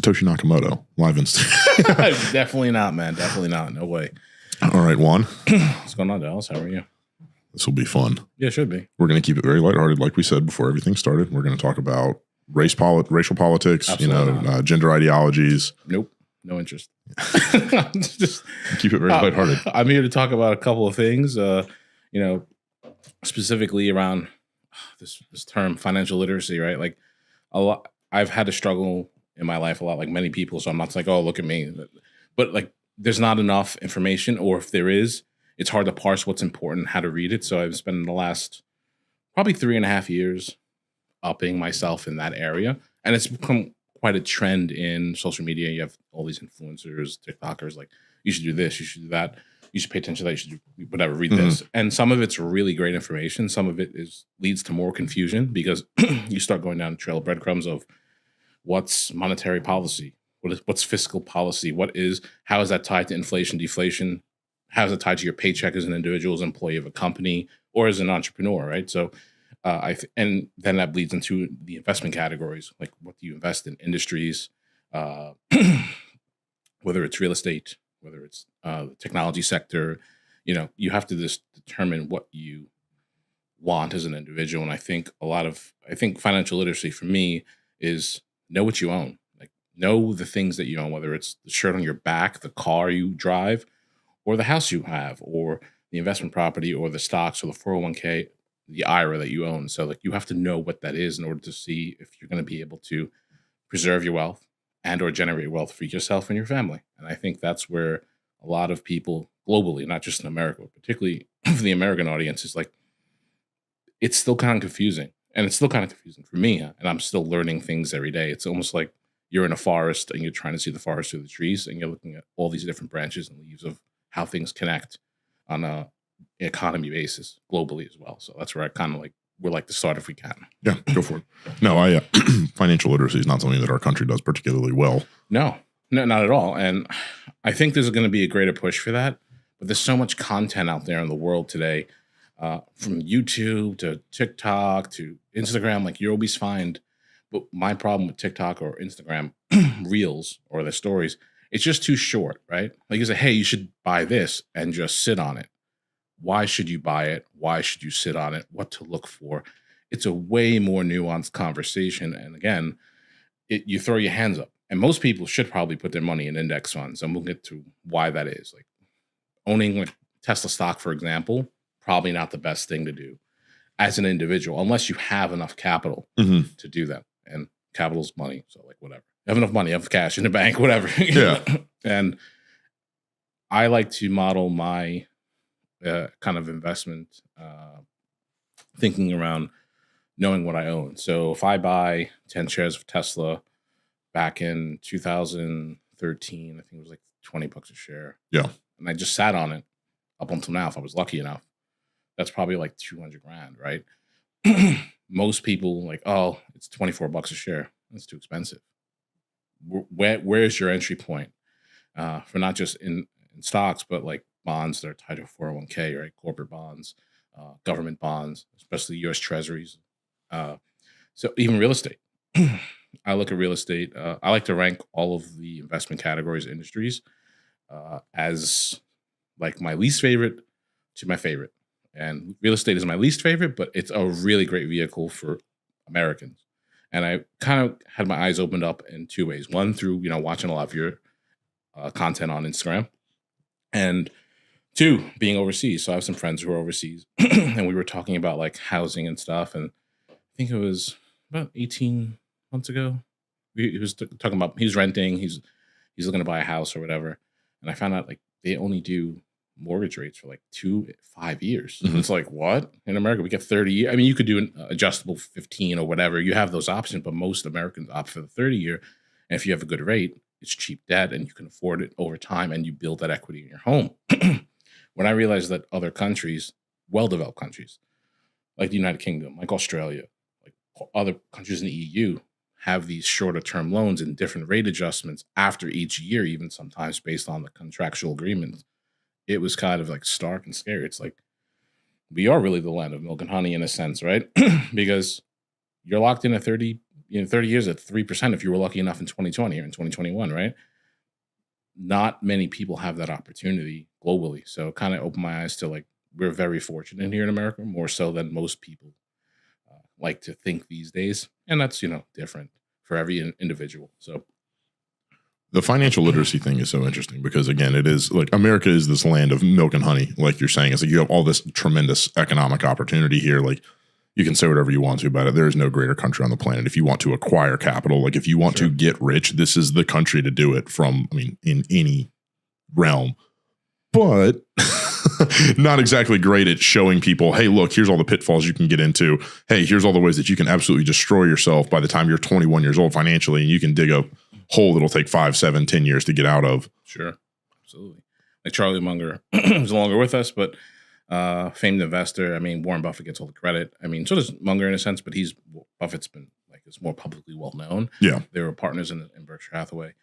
Satoshi Nakamoto, live instant. Definitely not, man. Definitely not. No way. All right, Juan. What's going on, Dallas? How are you? This will be fun. Yeah, it should be. We're going to keep it very lighthearted, like we said before everything started. We're going to talk about racial politics, Absolutely gender ideologies. Nope. No interest. Just keep it very lighthearted. I'm here to talk about a couple of things, specifically around this term financial literacy, right? Like a lot, I've had to struggle in my life a lot, like many people. So I'm not like, oh, look at me. But like, there's not enough information, or if there is, it's hard to parse what's important, how to read it. So I've spent the last probably 3.5 years upping myself in that area. And it's become quite a trend in social media. You have all these influencers, TikTokers, like, you should do this, you should do that, you should pay attention to that, you should do whatever, read this. And some of it's really great information. Some of it leads to more confusion because you start going down a trail of breadcrumbs of what's monetary policy, what's fiscal policy, how is that tied to inflation, deflation, how is it tied to your paycheck as an individual, as an employee of a company, or as an entrepreneur, right? So and then that bleeds into the investment categories. Like, what do you invest in? Industries, whether it's real estate, whether it's the technology sector, you have to just determine what you want as an individual. And I think financial literacy for me is know what you own. Like, know the things that you own, whether it's the shirt on your back, the car you drive, or the house you have, or the investment property, or the stocks, or the 401k, the IRA that you own. So like, you have to know what that is in order to see if you're going to be able to preserve your wealth and or generate wealth for yourself and your family. And I think that's where a lot of people globally, not just in America, but particularly for the American audience, is like, it's still kind of confusing. And it's still kind of confusing for me. And I'm still learning things every day. It's almost like you're in a forest and you're trying to see the forest through the trees, and you're looking at all these different branches and leaves of how things connect on a economy basis globally as well. So that's where I kind of would like to start if we can. Yeah, go for it. No, financial literacy is not something that our country does particularly well. No, not at all. And I think there's going to be a greater push for that. But there's so much content out there in the world today, from YouTube to TikTok to Instagram. Like, you always find. But my problem with TikTok or Instagram reels or the stories, it's just too short, right? Like, you say, hey, you should buy this and just sit on it. Why should you buy it? Why should you sit on it? What to look for? It's a way more nuanced conversation. And again, you throw your hands up. And most people should probably put their money in index funds. And we'll get to why that is. Like, owning like Tesla stock, for example, probably not the best thing to do as an individual, unless you have enough capital to do that. And capital's money. So like, whatever. You have enough money, you have cash in the bank, whatever. Yeah. And I like to model my kind of investment thinking around knowing what I own. So if I buy 10 shares of Tesla back in 2013, I think it was like $20 a share. Yeah. And I just sat on it up until now, if I was lucky enough. That's probably like $200,000, right? Most people like, oh, it's $24 a share. That's too expensive. Where's your entry point for not just in stocks, but like bonds that are tied to 401k, right? Corporate bonds, government bonds, especially U.S. Treasuries. So even real estate. I look at real estate. I like to rank all of the investment categories, industries, as like my least favorite to my favorite. And real estate is my least favorite, but it's a really great vehicle for Americans. And I kind of had my eyes opened up in two ways. One, through, watching a lot of your content on Instagram. And two, being overseas. So I have some friends who are overseas and we were talking about like housing and stuff. And I think it was about 18 months ago. He was talking about, he's renting, he's looking to buy a house or whatever. And I found out like they only do mortgage rates for like 5 years. It's like, what? In America, we get 30 years. I mean, you could do an adjustable 15 or whatever. You have those options, but most Americans opt for the 30 year. And if you have a good rate, it's cheap debt and you can afford it over time and you build that equity in your home. When I realized that other countries, well-developed countries, like the United Kingdom, like Australia, like other countries in the EU, have these shorter term loans and different rate adjustments after each year, even sometimes based on the contractual agreements. It was kind of like stark and scary. It's like, we are really the land of milk and honey in a sense, right? Because you're locked in a 30 30 years at 3% if you were lucky enough in 2020 or in 2021, right? Not many people have that opportunity globally. So it kind of opened my eyes to like, we're very fortunate here in America, more so than most people like to think these days. And that's, different for every individual. So the financial literacy thing is so interesting because, again, it is like America is this land of milk and honey, like you're saying. It's like you have all this tremendous economic opportunity here. Like you can say whatever you want to about it. There is no greater country on the planet. If you want to acquire capital, like if you want to get rich, this is the country to do it from, in any realm. But not exactly great at showing people, hey, look, here's all the pitfalls you can get into. Hey, here's all the ways that you can absolutely destroy yourself by the time you're 21 years old financially, and you can dig a hole that'll take 5, 7, 10 years to get out of. Sure. Absolutely. Like Charlie Munger, who's no longer with us, but famed investor. Warren Buffett gets all the credit. So does Munger in a sense, but Buffett's been like, it's more publicly well known. Yeah. They were partners in Berkshire Hathaway.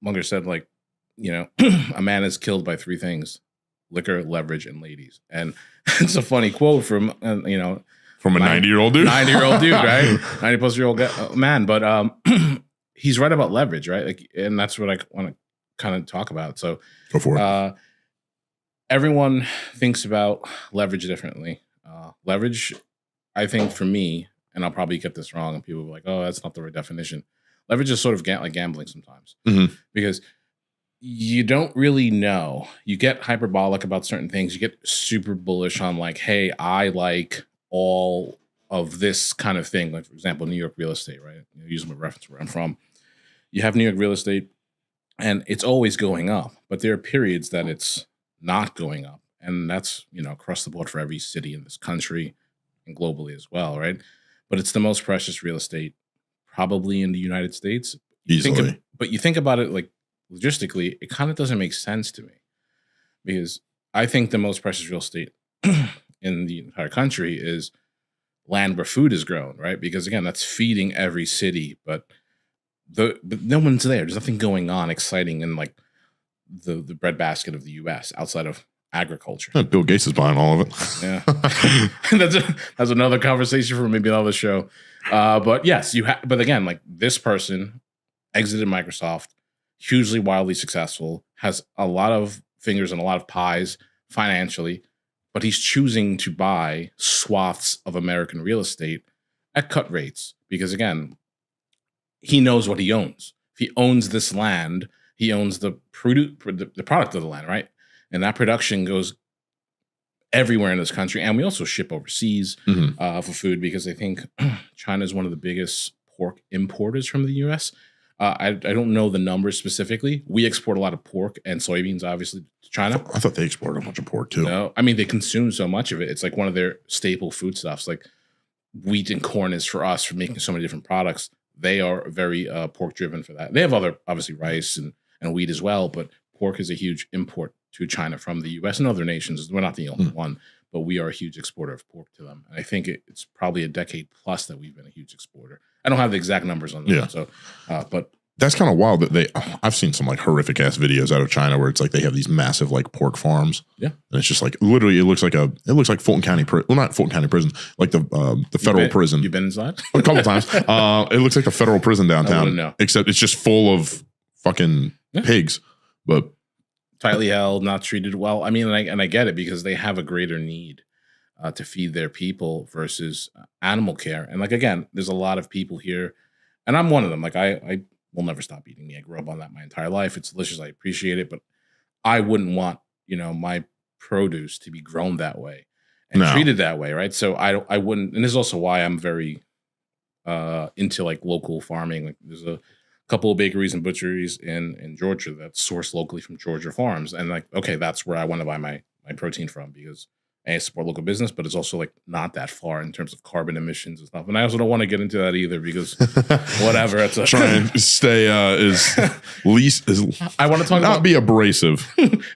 Munger said, like, a man is killed by 3 things: liquor, leverage, and ladies. And it's a funny quote from, from a 90-year-old dude. 90-year-old dude, right? 90-plus-year-old man. But he's right about leverage, right? Like, and that's what I want to kind of talk about. So go for it. Everyone thinks about leverage differently. Leverage, I think for me, and I'll probably get this wrong, and people will be like, oh, that's not the right definition. Leverage is sort of like gambling sometimes. Because you don't really know. You get hyperbolic about certain things. You get super bullish on like, hey, I like all of this kind of thing. Like, for example, New York real estate, right? Using my reference where I'm from. You have New York real estate, and it's always going up. But there are periods that it's not going up. And that's, across the board for every city in this country and globally as well, right? But it's the most precious real estate probably in the United States. Easily. But you think about it like logistically, it kind of doesn't make sense to me, because I think the most precious real estate in the entire country is land where food is grown, right? Because again, that's feeding every city, but no one's there. There's nothing going on exciting in like the breadbasket of the U.S. outside of agriculture. Bill Gates is buying all of it. Yeah, that's another conversation for maybe another show. But yes, but again, like this person exited Microsoft, hugely wildly successful, has a lot of fingers and a lot of pies financially, but he's choosing to buy swaths of American real estate at cut rates because, again, he knows what he owns. If he owns this land, he owns the product of the land, right? And that production goes everywhere in this country. And we also ship overseas for food because I think China is one of the biggest pork importers from the U.S. I don't know the numbers specifically. We export a lot of pork and soybeans, obviously, to China. I thought they exported a bunch of pork, too. No, they consume so much of it. It's like one of their staple foodstuffs. Like wheat and corn is for us for making so many different products. They are very pork-driven for that. They have other, obviously, rice and wheat as well, but pork is a huge import to China from the U.S. and other nations. We're not the only one, but we are a huge exporter of pork to them. And I think it's probably a decade plus that we've been a huge exporter. I don't have the exact numbers on that. So, but that's kind of wild that I've seen some like horrific ass videos out of China where it's like they have these massive like pork farms. Yeah. And it's just like literally it looks like Fulton County not Fulton County prison, like the federal prison. You've been inside? A couple times. It looks like the federal prison downtown. Except it's just full of fucking pigs. But tightly held, not treated well. And I get it because they have a greater need to feed their people versus animal care. And like, again, there's a lot of people here, and I'm one of them. Like I will never stop eating meat. I grew up on that my entire life. It's delicious. I appreciate it, but I wouldn't want, my produce to be grown that way and treated that way. Right. So I wouldn't, and this is also why I'm very into like local farming. Like there's a couple of bakeries and butcheries in Georgia that source locally from Georgia farms. And like, okay, that's where I want to buy my protein from because I support local business, but it's also like not that far in terms of carbon emissions and stuff. And I also don't want to get into that either because whatever. It's try and stay I want to talk not be abrasive.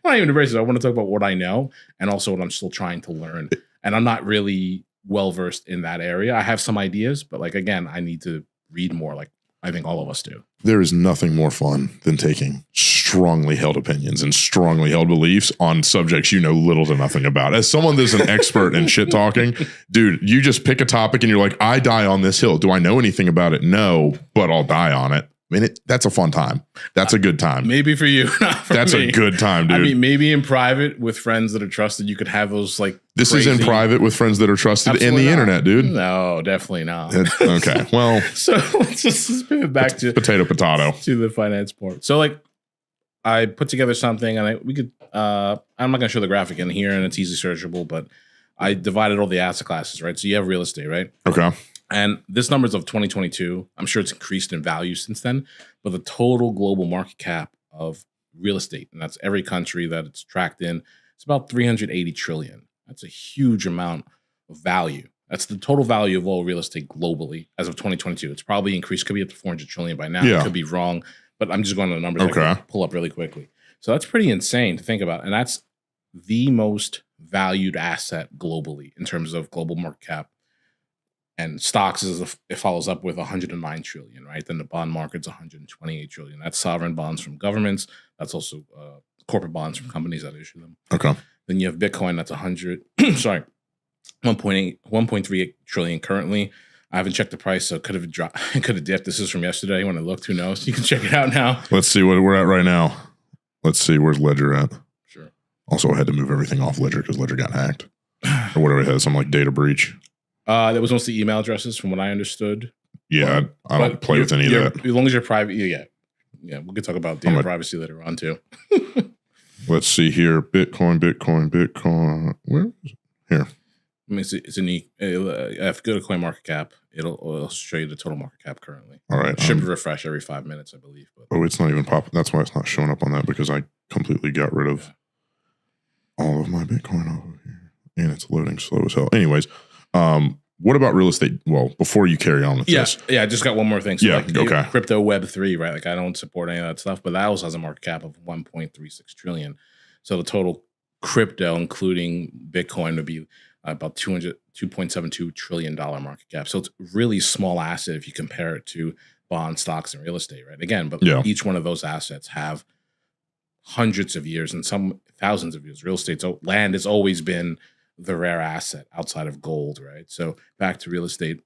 Not even abrasive. I want to talk about what I know and also what I'm still trying to learn. And I'm not really well versed in that area. I have some ideas, but like, again, I need to read more. Like I think all of us do. There is nothing more fun than taking strongly held opinions and strongly held beliefs on subjects you know little to nothing about. As someone that's an expert in shit talking, dude, you just pick a topic and you're like, I die on this hill. Do I know anything about it? No, but I'll die on it. I mean, that's a fun time. That's a good time. Maybe for you, not for That's me. a good time, dude. I mean, maybe in private with friends that are trusted, you could have those like. This crazy... is in private with friends that are trusted Absolutely in the not. internet, dude. No, definitely not. Okay, well. So let's just pivot back to potato to the finance part. So like, I put together something, and we could. I'm not gonna show the graphic in here, and it's easy searchable, but I divided all the asset classes, right? So you have real estate, right? Okay. And this number's of 2022. I'm sure it's increased in value since then, but the total global market cap of real estate, and that's every country that it's tracked in, it's about 380 trillion. That's a huge amount of value. That's the total value of all real estate globally as of 2022. It's probably increased, could be up to 400 trillion by now. Yeah. It could be wrong, but I'm just going to the numbers Okay. I can pull up really quickly. So that's pretty insane to think about. And that's the most valued asset globally in terms of global market cap. And stocks it follows up with 109 trillion, right? Then the bond market's 128 trillion. That's sovereign bonds from governments. That's also corporate bonds from companies that issue them. Okay. Then you have Bitcoin. That's 1.38 trillion currently. I haven't checked the price, so it could have dropped. It could have dipped. This is from yesterday when I looked. Who knows? You can check it out now. Let's see what we're at right now. Let's see, where's Ledger at? Sure. Also, I had to move everything off Ledger because Ledger got hacked. Or whatever it had, some like data breach. That was mostly email addresses from what I understood. Yeah, I don't play with any of that. As long as you're private, yeah. We could talk about data privacy later on too. Let's see here. Bitcoin. Where is it? Here. I mean, it's a unique. If you go to CoinMarketCap, it'll show you the total market cap currently. All right. It should refresh every 5 minutes, I believe. But. Oh, it's not even popping. That's why it's not showing up on that, because I completely got rid of all of my Bitcoin over here. And it's loading slow as hell. Anyways, what about real estate? Well, before you carry on with this. Yeah, I just got one more thing. So okay. Crypto Web3, right? Like I don't support any of that stuff, but that also has a market cap of 1.36 trillion. So the total crypto, including Bitcoin, would be about $2.72 trillion market cap. So it's a really small asset if you compare it to bonds, stocks, and real estate, right? Again, but each one of those assets have hundreds of years and some thousands of years. Real estate, land has always been the rare asset outside of gold, right? So back to real estate,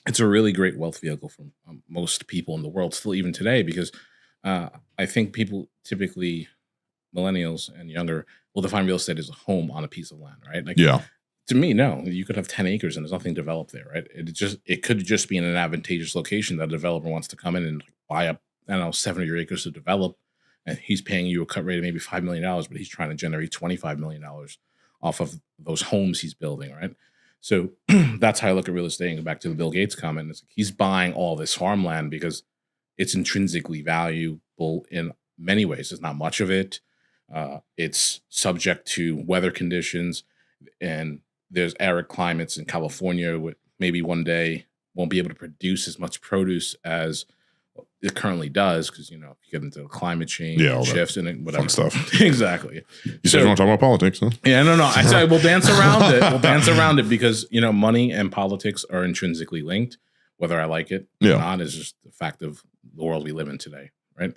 it's a really great wealth vehicle for most people in the world, still even today, because I think people typically, millennials and younger, will define real estate as a home on a piece of land, right? Like, to me, no, you could have 10 acres and there's nothing developed there, right? It could just be in an advantageous location that a developer wants to come in and buy up, 70 acres to develop, and he's paying you a cut rate of maybe $5 million, but he's trying to generate $25 million off of those homes he's building, right? So that's how I look at real estate. And go back to the Bill Gates comment. It's like he's buying all this farmland because it's intrinsically valuable in many ways. There's not much of it. It's subject to weather conditions, and there's arid climates in California, which maybe one day won't be able to produce as much produce as it currently does, because if you get into climate change, shifts and whatever fun stuff. Exactly. You said you want to talk about politics, huh? Yeah, no. I said we'll dance around it. We'll dance around it because money and politics are intrinsically linked. Whether I like it or not is just the fact of the world we live in today, right?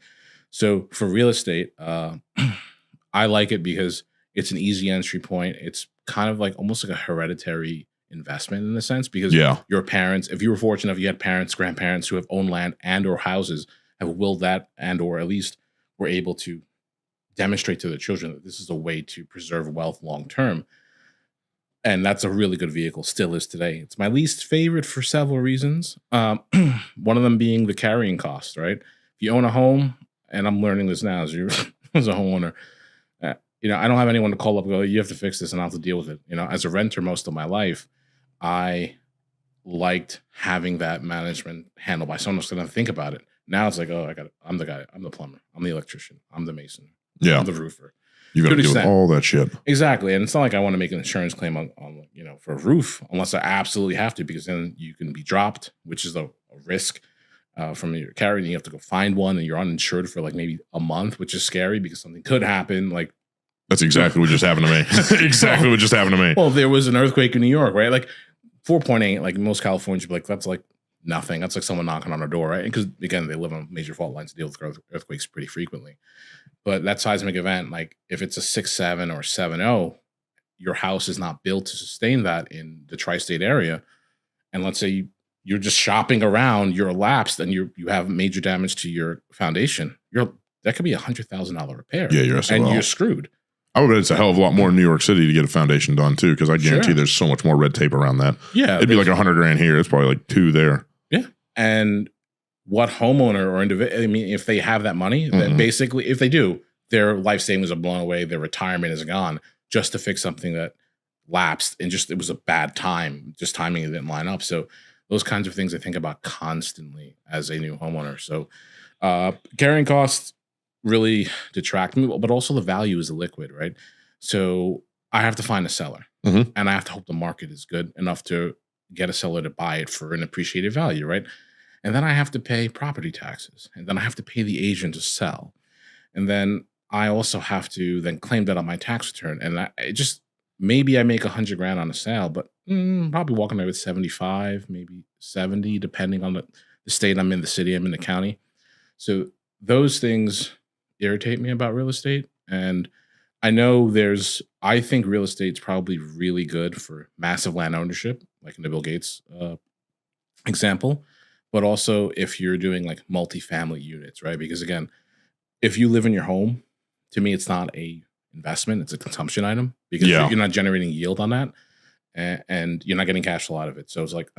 So for real estate, I like it because it's an easy entry point. It's kind of like almost like a hereditary investment in a sense, because your parents, if you were fortunate enough, you had parents, grandparents who have owned land and or houses, have willed that and or at least were able to demonstrate to their children that this is a way to preserve wealth long term. And that's a really good vehicle, still is today. It's my least favorite for several reasons. One of them being the carrying cost, right? If you own a home, and I'm learning this now as a homeowner, I don't have anyone to call up and go, you have to fix this and I'll have to deal with it. As a renter most of my life, I liked having that management handled by someone who's going to think about it. Now it's like, I'm the guy, I'm the plumber, I'm the electrician, I'm the mason, I'm the roofer. You got to do all that shit. Exactly. And it's not like I want to make an insurance claim on for a roof unless I absolutely have to, because then you can be dropped, which is a risk from your carrier. And you have to go find one and you're uninsured for like maybe a month, which is scary because something could happen. Like, that's exactly what just happened to me. Exactly what just happened to me. Well, there was an earthquake in New York, right? Like 4.8, like most Californians, like that's like nothing. That's like someone knocking on our door, right? Because again, they live on major fault lines, deal with earthquakes pretty frequently. But that seismic event, like if it's a 6.7 or 7.0, your house is not built to sustain that in the tri-state area. And let's say you're just shopping around, you're elapsed, and you have major damage to your foundation. That could be $100,000 repair. Yeah, you're SOL. And you're screwed. I would bet it's a hell of a lot more in New York City to get a foundation done too, because I guarantee there's so much more red tape around that. Yeah, it'd be like $100,000 here. It's probably like $2 there. Yeah, and what homeowner or individual? I mean, if they have that money, that basically, if they do, their life savings are blown away, their retirement is gone, just to fix something that lapsed and just it was a bad time. Just timing didn't line up. So those kinds of things I think about constantly as a new homeowner. So carrying costs really detract me, but also the value is liquid, right? So I have to find a seller, and I have to hope the market is good enough to get a seller to buy it for an appreciated value, right? And then I have to pay property taxes, and then I have to pay the agent to sell, and then I also have to then claim that on my tax return. And maybe I make $100,000 on a sale, but probably walking away with 75, maybe 70, depending on the state I'm in, the city I'm in, the county. So those things irritate me about real estate. And I know I think real estate's probably really good for massive land ownership, like in the Bill Gates example, but also if you're doing like multifamily units, right? Because again, if you live in your home, to me, it's not a investment, it's a consumption item because you're not generating yield on that and you're not getting cash flow out of it. So it's like,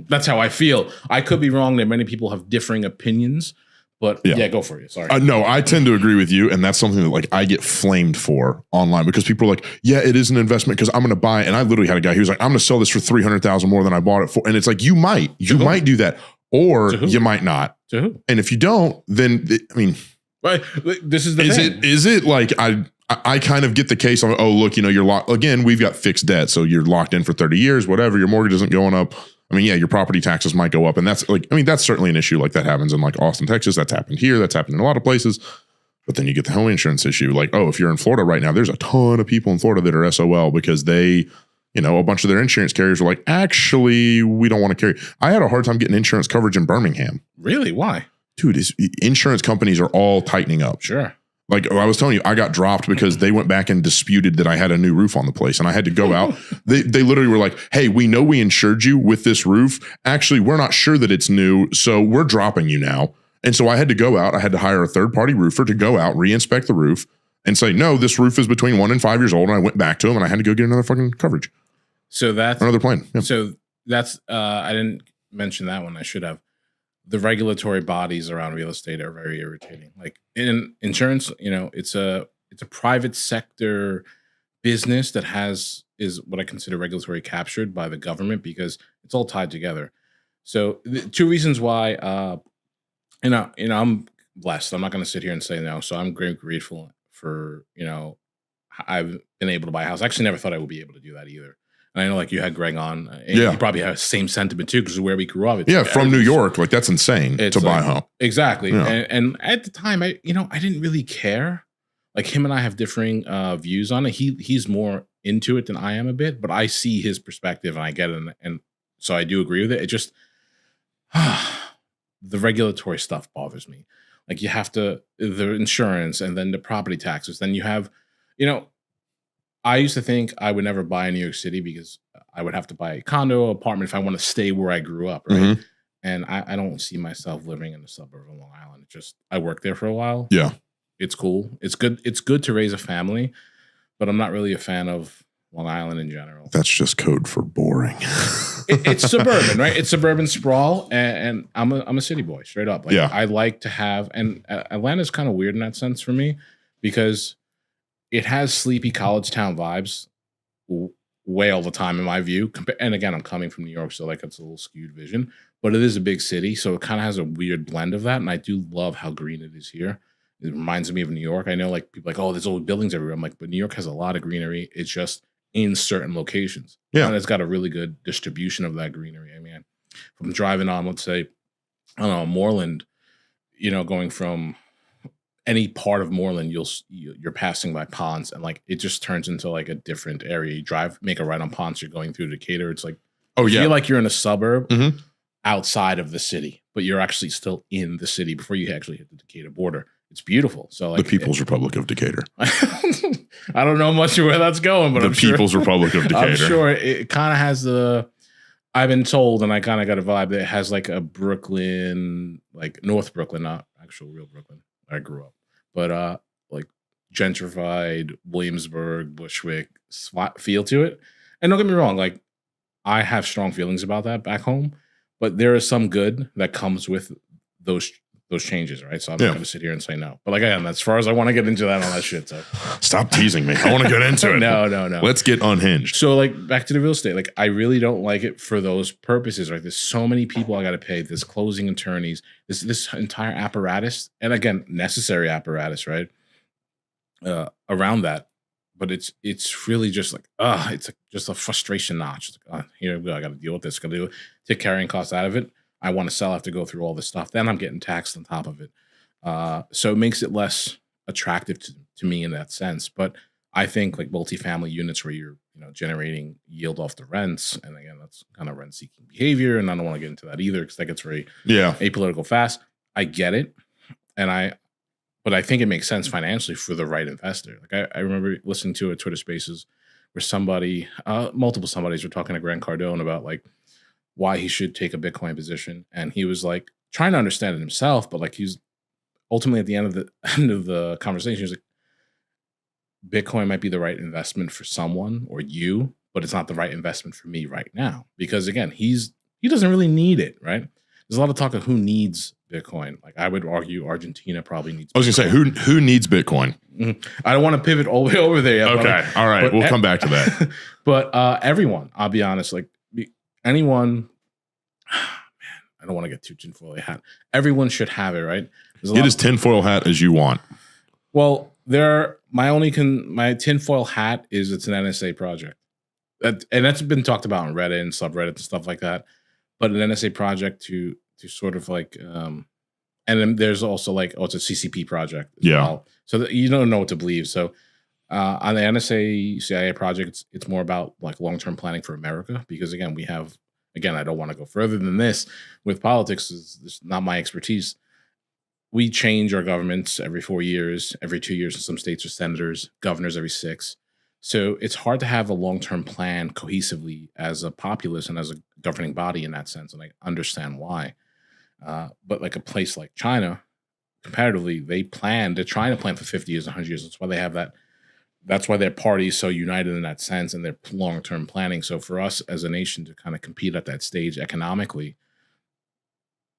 that's how I feel. I could be wrong. That many people have differing opinions. But yeah, go for it. Sorry. No, I tend to agree with you. And that's something that like I get flamed for online because people are like, yeah, it is an investment because I'm going to buy it. And I literally had a guy who was like, I'm going to sell this for $300,000 more than I bought it for. And it's like, you might do that or you might not. To who? And if you don't, then I mean, right. This is the thing. Is it like I kind of get the case of, oh, look, you're locked. Again, we've got fixed debt. So you're locked in for 30 years, whatever. Your mortgage isn't going up. I mean, yeah, your property taxes might go up. And that's like, I mean, that's certainly an issue. Like that happens in like Austin, Texas. That's happened here. That's happened in a lot of places. But then you get the home insurance issue. Like, oh, if you're in Florida right now, there's a ton of people in Florida that are SOL because they, a bunch of their insurance carriers are like, actually, we don't want to carry. I had a hard time getting insurance coverage in Birmingham. Really? Why? Dude, insurance companies are all tightening up. Sure. Like I was telling you, I got dropped because they went back and disputed that I had a new roof on the place and I had to go out. They literally were like, hey, we know we insured you with this roof. Actually, we're not sure that it's new. So we're dropping you now. And so I had to go out. I had to hire a third party roofer to go out, re-inspect the roof and say, no, this roof is between 1 and 5 years old. And I went back to him and I had to go get another fucking coverage. So that's another plan. Yeah. So that's, I didn't mention that one. I should have. The regulatory bodies around real estate are very irritating. Like in insurance, it's a private sector business that is what I consider regulatory captured by the government because it's all tied together. So the two reasons why, I'm blessed. I'm not going to sit here and say no. So I'm grateful for, I've been able to buy a house. I actually never thought I would be able to do that either. And I know, like, you had Greg on. And you probably have the same sentiment, too, because of where we grew up. From New York. Like, that's insane to buy a home. Exactly. Yeah. And at the time, I didn't really care. Like, him and I have differing views on it. He's more into it than I am a bit, but I see his perspective, and I get it. And so I do agree with it. It just, the regulatory stuff bothers me. Like, you have the insurance, and then the property taxes. Then you have, I used to think I would never buy in New York City because I would have to buy a condo, apartment if I want to stay where I grew up, right? Mm-hmm. And I don't see myself living in the suburb of Long Island. I worked there for a while. Yeah. It's cool. It's good. It's good to raise a family, but I'm not really a fan of Long Island in general. That's just code for boring. It's suburban, right? It's suburban sprawl, and I'm a city boy, straight up. Like, I like to have, and Atlanta's kind of weird in that sense for me because it has sleepy college town vibes way all the time in my view. And again, I'm coming from New York, so like it's a little skewed vision, but it is a big city. So it kind of has a weird blend of that. And I do love how green it is here. It reminds me of New York. I know like people are like, oh, there's old buildings everywhere. I'm like, but New York has a lot of greenery. It's just in certain locations. Yeah. And it's got a really good distribution of that greenery. I mean, if I'm driving on, let's say, I don't know, Moreland, going from any part of Moreland, you're passing by ponds, and like it just turns into like a different area. You make a right on ponds, you're going through Decatur. It's like Oh, You yeah. feel like you're in a suburb Mhm. outside of the city, but you're actually still in the city before you actually hit the Decatur border. It's beautiful. So like The People's Republic of Decatur. I don't know much of where that's going, but The I'm sure People's Republic of Decatur. I'm sure it kind of has the. I've been told, and I kind of got a vibe that it has like a Brooklyn, like North Brooklyn, not actual real Brooklyn. I grew up, but like gentrified Williamsburg, Bushwick feel to it. And don't get me wrong, like I have strong feelings about that back home, but there is some good that comes with those changes, right? So I'm not going to sit here and say no. But like, again, as far as I want to get into that, all that shit. So Stop teasing me. I want to get into it. no. Let's get unhinged. So like back to the real estate, like I really don't like it for those purposes, right? There's so many people I got to pay. This closing attorneys, this entire apparatus, and again, necessary apparatus, right? Around that, but it's really just like it's like just a frustration notch. It's like, here we go. I got to deal with this. Got to take carrying costs out of it. I want to sell. I have to go through all this stuff. Then I'm getting taxed on top of it. So it makes it less attractive to me in that sense. But I think like multifamily units where you're generating yield off the rents, and again that's kind of rent seeking behavior, and I don't want to get into that either because that gets very apolitical fast. I get it, but I think it makes sense financially for the right investor. Like I remember listening to a Twitter Spaces where multiple somebodies were talking to Juan Cordero about like why he should take a Bitcoin position, and he was like trying to understand it himself, but like he's ultimately at the end of the conversation, he was like, Bitcoin might be the right investment for someone or you, but it's not the right investment for me right now because again, he doesn't really need it, right? There's a lot of talk of who needs Bitcoin. Like I would argue Argentina probably needs. I was going to say who needs Bitcoin. I don't want to pivot all the way over there yet. Okay, all right, we'll come back to that. But everyone, I'll be honest, like anyone. I don't want to get too tinfoil hat. Everyone should have it, right? Get as tinfoil hat as you want. Well, my tinfoil hat is it's an NSA project, and that's been talked about on Reddit and subreddit and stuff like that. But an NSA project to sort of like, and then there's also like it's a CCP project as well. So you don't know what to believe. So on the NSA CIA project, it's more about like long-term planning for America because again we have. Again, I don't want to go further than this with politics. It's not my expertise. We change our governments every 4 years, every 2 years in some states, or senators, governors every 6. So it's hard to have a long-term plan cohesively as a populace and as a governing body in that sense. And I understand why. But like a place like China, comparatively, they're trying to plan for 50 years, 100 years. That's why they have that. That's why their party is so united in that sense and their long-term planning. So for us as a nation to kind of compete at that stage economically,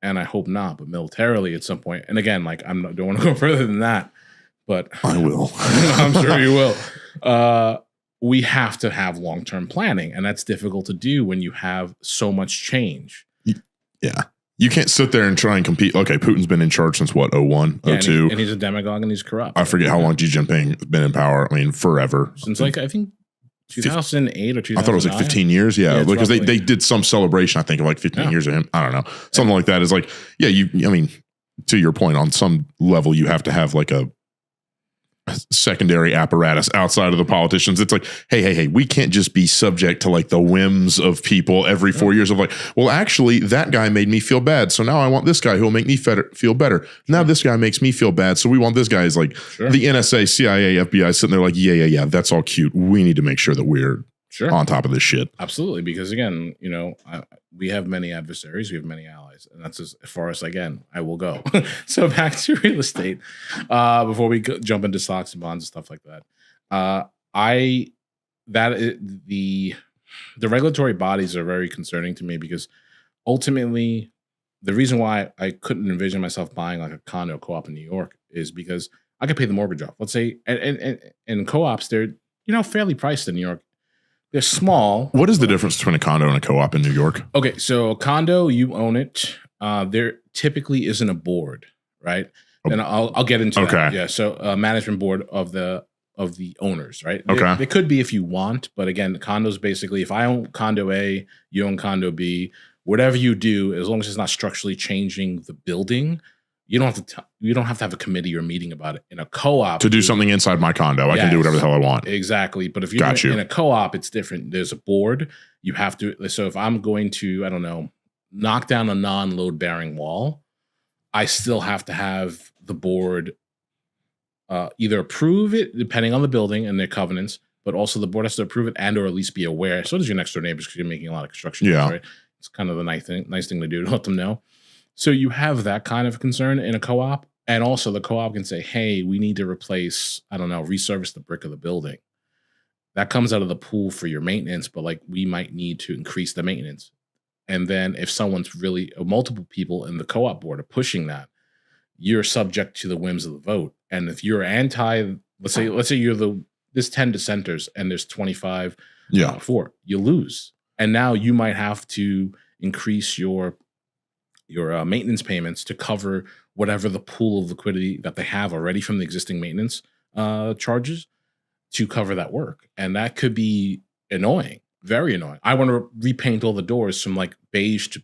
and I hope not, but militarily at some point. And again, like don't want to go further than that, but I will. I'm sure you will. We have to have long-term planning, and that's difficult to do when you have so much change. Yeah. You can't sit there and try and compete. Okay, Putin's been in charge since what, 01, 02? And he's a demagogue and he's corrupt. I forget how long Xi Jinping has been in power. I mean, forever. Since like, I think 2008 or 2009. I thought it was like 15 years. Yeah, because they did some celebration, I think, of like 15 years of him. I don't know. Something like that is like, I mean, to your point, on some level, you have to have like a secondary apparatus outside of the politicians. It's like, hey, we can't just be subject to like the whims of people every 4 years of like, well, actually that guy made me feel bad. So now I want this guy who will make me feel better. Now this guy makes me feel bad. So we want this guy is like the NSA, CIA, FBI sitting there like, yeah. That's all cute. We need to make sure that we're on top of this shit. Absolutely. Because again, we have many adversaries, we have many allies, and that's as far as again I will go. So back to real estate before we jump into stocks and bonds and stuff like that. The regulatory bodies are very concerning to me because ultimately the reason why I couldn't envision myself buying like a condo co-op in New York is because I could pay the mortgage off. Let's say, and co-ops, they're fairly priced in New York. They're small. What is the difference between a condo and a co-op in New York? Okay, so a condo, you own it. There typically isn't a board, right? And I'll get into that. Yeah, so a management board of the owners, right? They could be if you want, but again, condos basically, if I own condo A, you own condo B, whatever you do, as long as it's not structurally changing the building, You don't have to have a committee or meeting about it. In a co-op, to do something inside my condo, I can do whatever the hell I want. Exactly. But if you're in a co-op, it's different. There's a board. You have to. So if I'm going to, I don't know, knock down a non-load bearing wall, I still have to have the board either approve it, depending on the building and their covenants, but also the board has to approve it and or at least be aware. So does your next door neighbors because you're making a lot of construction. Yeah. Right? It's kind of the nice thing to do to let them know. So you have that kind of concern in a co-op. And also the co-op can say, hey, we need to replace, I don't know, resurface the brick of the building. That comes out of the pool for your maintenance, but like we might need to increase the maintenance. And then if someone's really, multiple people in the co-op board are pushing that, you're subject to the whims of the vote. And if you're anti, let's say you're there's 10 dissenters and there's 25 for, you lose. And now you might have to increase your maintenance payments to cover whatever the pool of liquidity that they have already from the existing maintenance charges to cover that work. And that could be annoying, very annoying. I want to repaint all the doors from like beige to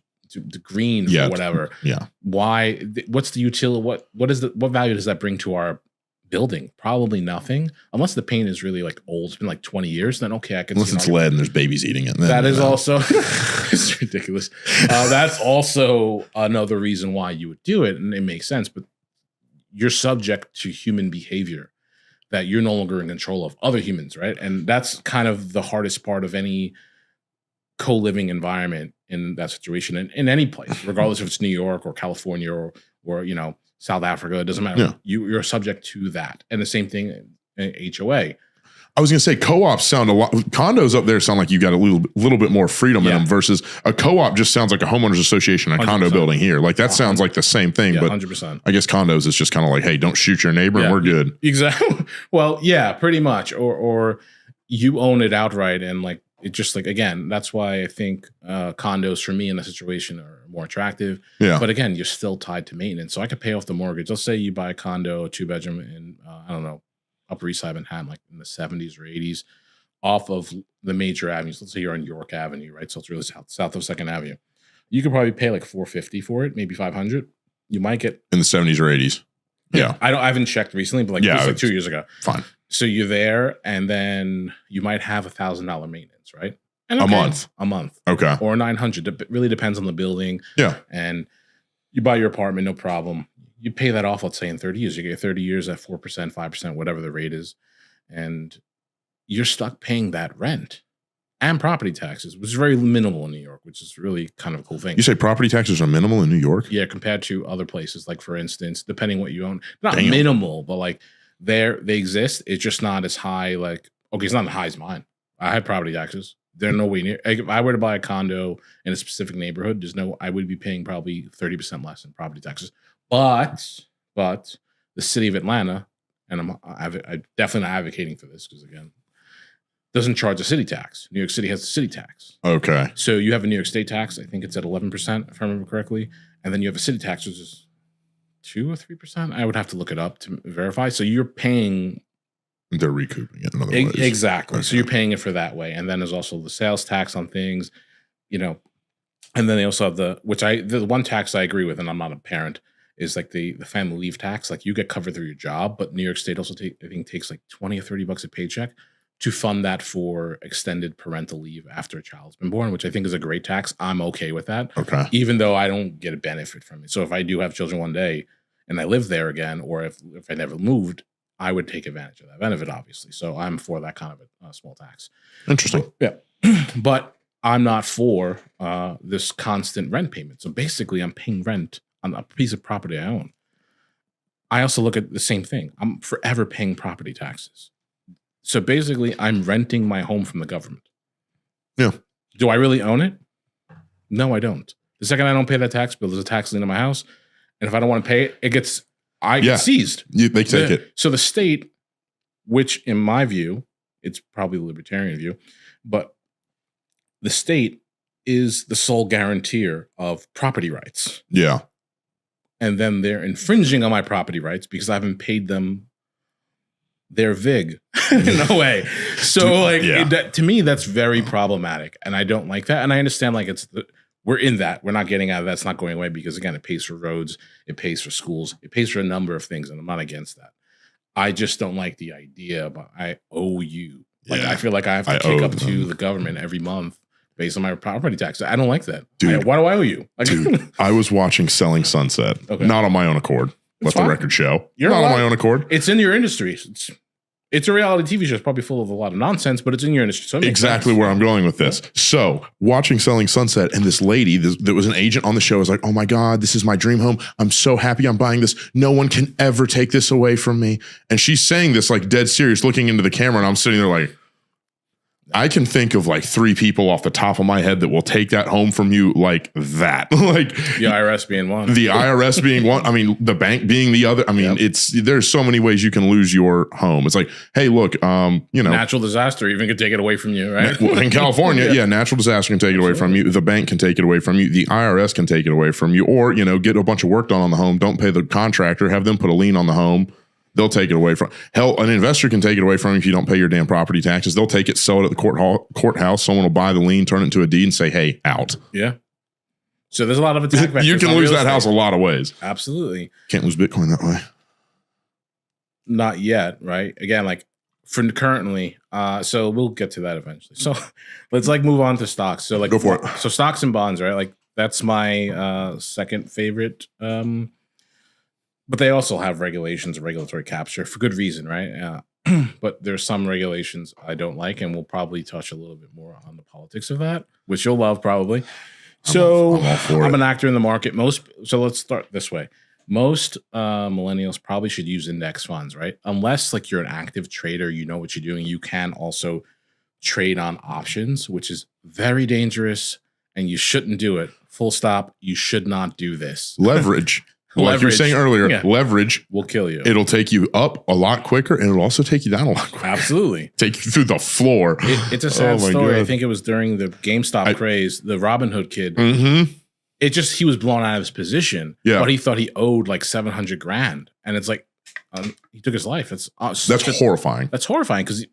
green or whatever. Yeah. Why? What's the utility? What value does that bring to our building? Probably nothing, unless the paint is really like old. It's been like 20 years. Then okay, I can. Unless it's lead and there's babies eating it. That is also it's ridiculous. That's also another reason why you would do it, and it makes sense. But you're subject to human behavior that you're no longer in control of other humans, right? And that's kind of the hardest part of any co-living environment in that situation, in any place, regardless if it's New York or California or you know, South Africa. It doesn't matter. Yeah. You're subject to that. And the same thing in HOA. I was going to say co-ops sound a lot. Condos up there sound like you got a little bit more freedom in them versus a co-op just sounds like a homeowners association, a 100%. Condo building here. Like that sounds like the same thing, but 100%. I guess condos is just kind of like, hey, don't shoot your neighbor and we're good. Exactly. Well, yeah, pretty much. Or you own it outright and like, it just like, again, that's why I think condos for me in a situation are more attractive. Yeah. But again, you're still tied to maintenance. So I could pay off the mortgage. Let's say you buy a condo, a 2-bedroom in, I don't know, Upper East Side Manhattan, like in the 70s or 80s, off of the major avenues. Let's say you're on York Avenue, right? So it's really south of 2nd Avenue. You could probably pay like $450 for it, maybe $500. You might get in the 70s or 80s. Yeah. I haven't checked recently, but this was like 2 years ago. Fine. So you're there, and then you might have $1,000 maintenance, right? And a month. Okay. Or $900. It really depends on the building. Yeah. And you buy your apartment, no problem. You pay that off, let's say, in 30 years. You get 30 years at 4%, 5%, whatever the rate is. And you're stuck paying that rent and property taxes, which is very minimal in New York, which is really kind of a cool thing. You say property taxes are minimal in New York? Yeah, compared to other places. Like, for instance, depending what you own. Not minimal, but like they exist. It's just not as high. Like, okay, it's not as high as mine. I have property taxes. They're no way near. If I were to buy a condo in a specific neighborhood, I would be paying probably 30% less in property taxes. But the city of Atlanta, and I'm definitely not advocating for this because, again, doesn't charge a city tax. New York City has a city tax. Okay. So you have a New York State tax. I think it's at 11%, if I remember correctly. And then you have a city tax, which is 2 or 3%. I would have to look it up to verify. So you're paying. They're recouping it in other ways. Exactly. Okay. So you're paying it for that way. And then there's also the sales tax on things, you know. And then they also have the one tax I agree with, and I'm not a parent, is like the family leave tax. Like you get covered through your job, but New York State also takes like $20 or $30 a paycheck to fund that for extended parental leave after a child's been born, which I think is a great tax. I'm okay with that. Okay. Even though I don't get a benefit from it. So if I do have children one day and I live there again, or if I never moved, I would take advantage of that benefit, obviously. So I'm for that kind of a small tax. Interesting. Yeah. But I'm not for this constant rent payment. So basically I'm paying rent on a piece of property I own. I also look at the same thing. I'm forever paying property taxes. So basically, I'm renting my home from the government. Yeah. Do I really own it? No, I don't. The second I don't pay that tax bill, there's a tax lien in my house. And if I don't want to pay it, it gets seized. They take it. So the state, which in my view, it's probably the libertarian view, but the state is the sole guarantor of property rights. Yeah. And then they're infringing on my property rights because I haven't paid them their VIG in a way. So to me, that's very problematic. And I don't like that. And I understand like we're in that. We're not getting out of that. It's not going away because, again, it pays for roads, it pays for schools, it pays for a number of things, and I'm not against that. I just don't like the idea, but I owe you. Like, I feel like I have to kick up to the government every month based on my property tax. I don't like that. Dude, why do I owe you? Dude, I was watching Selling Sunset, not on my own accord. Let the record show. You're not on my own accord. It's in your industry. It's a reality TV show. It's probably full of a lot of nonsense, but it's in your industry. So exactly where I'm going with this. So watching Selling Sunset, and this lady that was an agent on the show was like, oh my God, this is my dream home. I'm so happy I'm buying this. No one can ever take this away from me. And she's saying this like dead serious, looking into the camera. And I'm sitting there like, I can think of like 3 people off the top of my head that will take that home from you like that. Like the IRS being one. The IRS being one. I mean, the bank being the other. I mean, there's so many ways you can lose your home. It's like, hey, look, natural disaster even could take it away from you, right? In California, natural disaster can take it away from you. The bank can take it away from you. The IRS can take it away from you. Or, get a bunch of work done on the home. Don't pay the contractor. Have them put a lien on the home. They'll take it away from. Hell, an investor can take it away from you if you don't pay your damn property taxes. They'll take it, sell it at the courthouse. Someone will buy the lien, turn it into a deed, and say, "Hey, out." Yeah. So there's a lot of attack vectors. You can lose that house a lot of ways. Absolutely. Can't lose Bitcoin that way. Not yet, right? Again, like for currently. So we'll get to that eventually. So let's move on to stocks. So go for it. So stocks and bonds, right? Like that's my second favorite. But they also have regulations and regulatory capture for good reason, right? But there's some regulations I don't like, and we'll probably touch a little bit more on the politics of that, which you'll love probably. So I'm an actor in the market. So let's start this way. Most millennials probably should use index funds, right? Unless like you're an active trader, you know what you're doing. You can also trade on options, which is very dangerous, and you shouldn't do it. Full stop. You should not do this. Leverage. Like you were saying earlier, leverage will kill you. It'll take you up a lot quicker, and it'll also take you down a lot quicker. Absolutely. Take you through the floor. It's a sad story. God. I think it was during the GameStop craze, the Robinhood kid. Mm-hmm. He was blown out of his position, but he thought he owed like $700,000. And it's like, he took his life. That's horrifying. That's horrifying because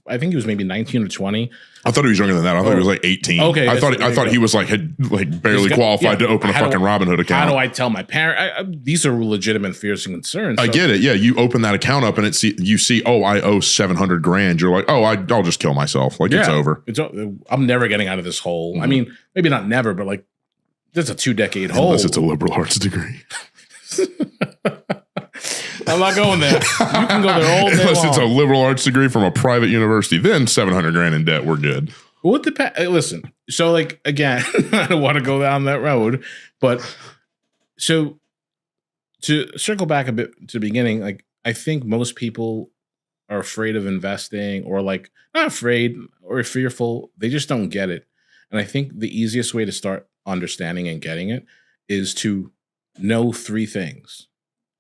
I think he was maybe 19 or 20. I thought he was younger than that. I thought he was like 18. Okay. I thought he was had barely qualified to open a fucking Robinhood account. How do I tell my parent? These are legitimate fears and concerns. I get it. Yeah. You open that account up and you see, I owe $700,000. You're like, I'll just kill myself. It's over. I'm never getting out of this hole. Mm-hmm. I mean, maybe not never, but like there's a 2-decade hole. Unless it's a liberal arts degree. I'm not going there. You can go there all day Unless long. It's a liberal arts degree from a private university, then $700,000 in debt. We're good. Listen. So, like again, I don't want to go down that road, but so to circle back a bit to the beginning, like I think most people are afraid of investing, or like not afraid or fearful. They just don't get it, and I think the easiest way to start understanding and getting it is to know 3 things,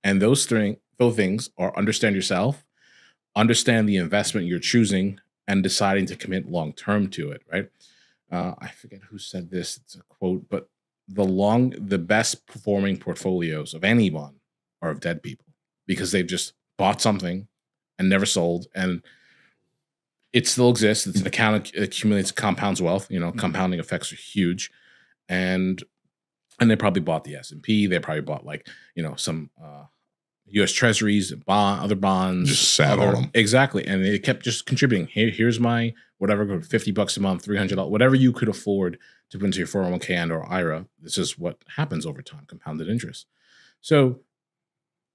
and those things are understand yourself, understand the investment you're choosing, and deciding to commit long-term to it, right? I forget who said this. It's a quote, but the best performing portfolios of anyone are of dead people because they've just bought something and never sold, and it still exists. It's an account, accumulates, compounds wealth. Compounding effects are huge, and they probably bought the S&P. They probably bought some U.S. Treasuries, other bonds, just sat on them. Exactly, and they kept just contributing. Here's my whatever, $50 a month, $300, whatever you could afford to put into your 401k and or IRA. This is what happens over time: compounded interest. So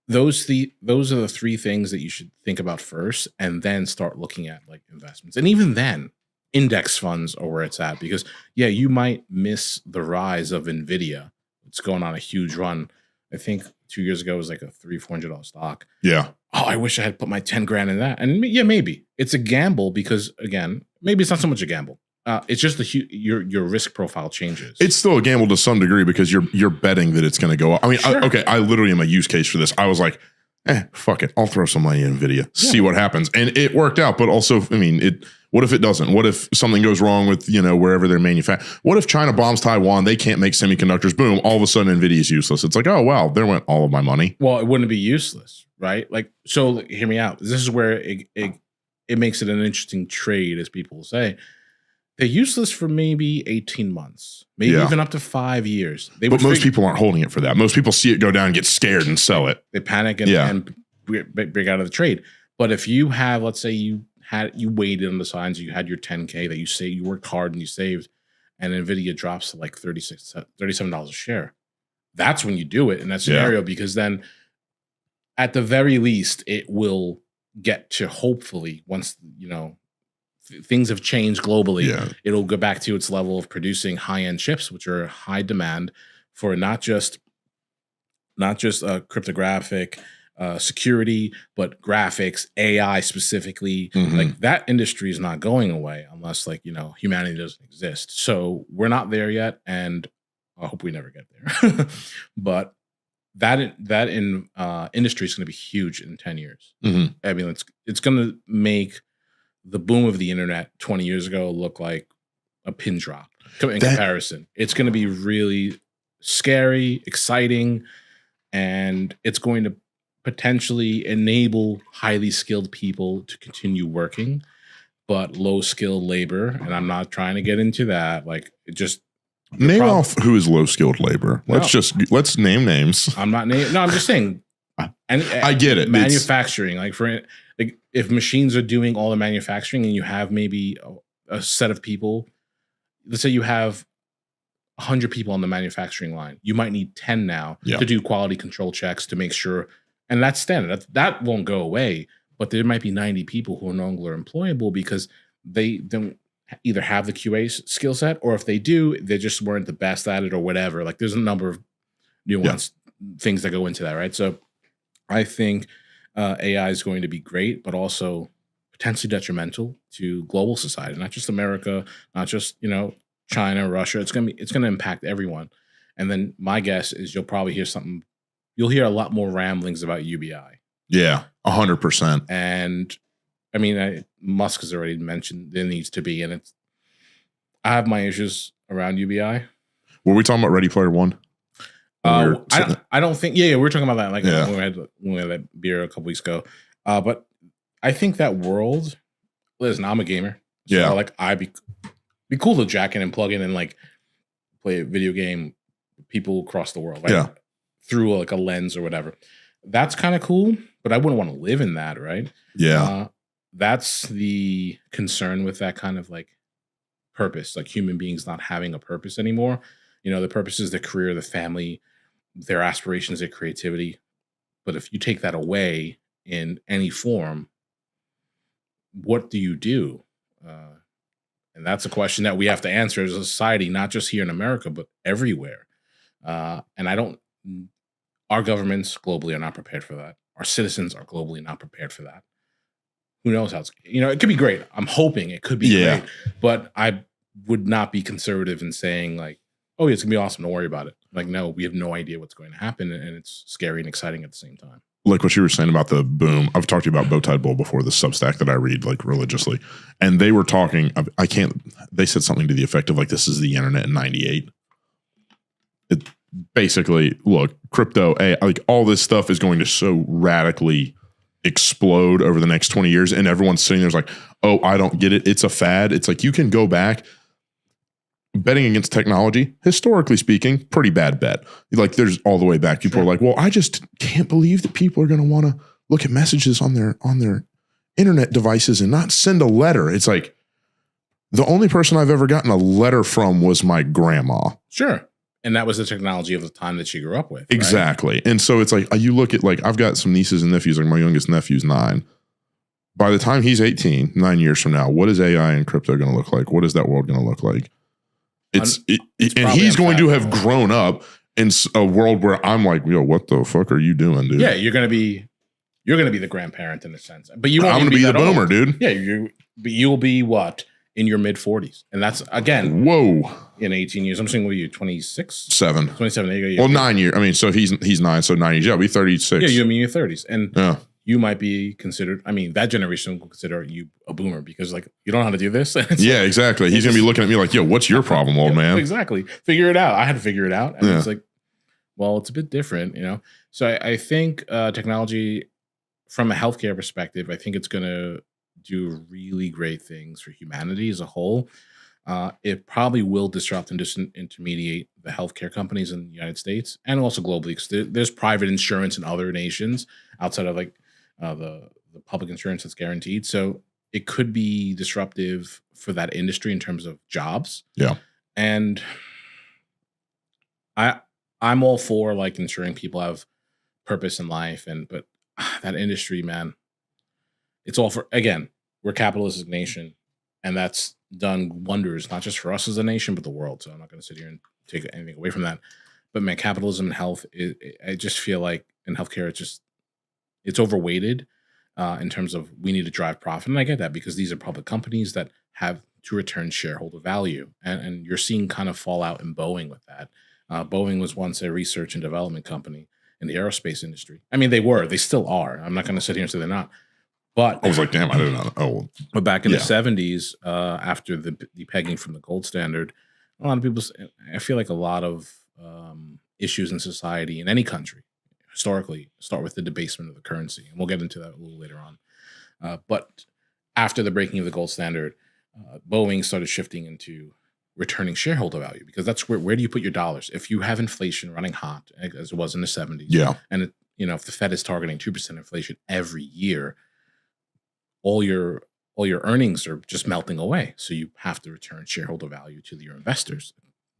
those are the 3 things that you should think about first, and then start looking at like investments. And even then, index funds are where it's at, because you might miss the rise of Nvidia. It's going on a huge run. I think 2 years ago it was like a $300-$400 stock. Yeah. Oh, I wish I had put my $10,000 in that. And maybe it's a gamble because, again, maybe it's not so much a gamble. It's just your risk profile changes. It's still a gamble to some degree because you're betting that it's going to go up. I mean, sure. I literally am a use case for this. I was like, fuck it. I'll throw some money in Nvidia, see what happens. And it worked out. But also, I mean, what if it doesn't? What if something goes wrong with, wherever they're manufactured? What if China bombs Taiwan? They can't make semiconductors. Boom. All of a sudden, Nvidia is useless. It's like, oh, wow, there went all of my money. Well, it wouldn't be useless, right? Like, so hear me out. This is where it makes it an interesting trade, as people say. They're useless for maybe 18 months, maybe even up to 5 years. But most people aren't holding it for that. Most people see it go down and get scared and sell it. They panic and break out of the trade. But if you have, let's say you waited on the signs, you had your 10K that you worked hard and you saved, and Nvidia drops to like $37 a share. That's when you do it in that scenario, because then at the very least, it will get to, hopefully, once, things have changed globally, it'll go back to its level of producing high-end chips, which are high demand for not just cryptographic security, but graphics, AI specifically. Like that industry is not going away unless humanity doesn't exist. So we're not there yet, and I hope we never get there. But that industry is going to be huge in 10 years. I mean, it's going to make the boom of the internet 20 years ago look like a pin drop in comparison. It's going to be really scary, exciting, and it's going to potentially enable highly skilled people to continue working, but low skilled labor. And I'm not trying to get into that. Like, it just name off who is low skilled labor. Let's name names. I'm not naming. No, I'm just saying. And I get it. Manufacturing, if machines are doing all the manufacturing, and you have maybe a set of people, let's say you have 100 people on the manufacturing line, you might need 10 now to do quality control checks to make sure, and that's standard. That won't go away, but there might be 90 people who are no longer employable because they don't either have the QA skill set, or if they do, they just weren't the best at it or whatever. Like, there's a number of nuanced things that go into that, right? So I think AI is going to be great, but also potentially detrimental to global society, not just America, not just China, Russia. It's going to impact everyone. And then my guess is you'll probably hear something. You'll hear a lot more ramblings about UBI. Yeah, 100%. And I mean, Musk has already mentioned there needs to be, and I have my issues around UBI. Were we talking about Ready Player One? I don't think. Yeah, we were talking about that when we had that beer a couple weeks ago. But I think that world. Listen, I'm a gamer. So I'd be cool to jack in and plug in and play a video game. People across the world, through a lens or whatever. That's kind of cool, but I wouldn't want to live in that, right? Yeah. That's the concern with that kind of purpose, human beings not having a purpose anymore. The purpose is their career, the family, their aspirations, their creativity. But if you take that away in any form, what do you do? And that's a question that we have to answer as a society, not just here in America, but everywhere. And our governments globally are not prepared for that. Our citizens are globally not prepared for that. Who knows how it could be great. I'm hoping it could be great, but I would not be conservative in saying oh, it's gonna be awesome. Don't worry about it. No, we have no idea what's going to happen, and it's scary and exciting at the same time. Like what you were saying about the boom. I've talked to you about Bowtie Bull before, the Substack that I read religiously, and they were talking. They said something to the effect of this is the internet in '98. It basically, look, crypto, all this stuff is going to so radically explode over the next 20 years, and everyone's sitting there oh, I don't get it. It's a fad. It's you can go back. Betting against technology, historically speaking, pretty bad bet. There's all the way back. People are well, I just can't believe that people are going to want to look at messages on their internet devices and not send a letter. It's the only person I've ever gotten a letter from was my grandma. Sure. And that was the technology of the time that she grew up with. Exactly. Right? And so it's you look at I've got some nieces and nephews, my youngest nephew's 9. By the time he's 18, 9 years from now, what is AI and crypto going to look like? What is that world going to look like? And he's going to have grown up in a world where I'm yo, what the fuck are you doing, dude? Yeah, you're gonna be the grandparent in a sense, but you won't. I'm gonna be the boomer, dude. Yeah, but you'll be what in your mid 40s, and that's again, in 18 years. I'm saying, what are you, 26, 27? There you go. Well, 9 years. I mean, so he's 9, so 9 years. Yeah, I'll be 36. Yeah, you in your 30s, and you might be considered. I mean, that generation will consider you a boomer because you don't know how to do this. Yeah, exactly. He's gonna be looking at me yo, what's your problem, old man? Exactly. Figure it out. I had to figure it out, and it's well, it's a bit different, So I think technology, from a healthcare perspective, I think it's gonna do really great things for humanity as a whole. It probably will disrupt and disintermediate the healthcare companies in the United States and also globally, because there's private insurance in other nations outside of like the public insurance that's guaranteed. So it could be disruptive for that industry in terms of jobs. Yeah. And I'm all for like ensuring people have purpose in life, but that industry, man, it's all for, again, we're a capitalistic nation, and that's done wonders not just for us as a nation but the world. So I'm not going to sit here and take anything away from that. But man, capitalism and health, I just feel like in healthcare, it's overweighted in terms of we need to drive profit, and I get that because these are public companies that have to return shareholder value, and you're seeing kind of fallout in Boeing with that. Boeing was once a research and development company in the aerospace industry. I mean, they still are. I'm not going to sit here and say they're not. But I was like, damn, I didn't know. Oh, but back in the 70s, after the pegging from the gold standard, a lot of people, I feel like a lot of issues in society in any country historically start with the debasement of the currency. And we'll get into that a little later on. But after the breaking of the gold standard, Boeing started shifting into returning shareholder value, because that's where do you put your dollars? If you have inflation running hot, as it was in the 70s, and if the Fed is targeting 2% inflation every year, all your earnings are just melting away. So you have to return shareholder value to your investors.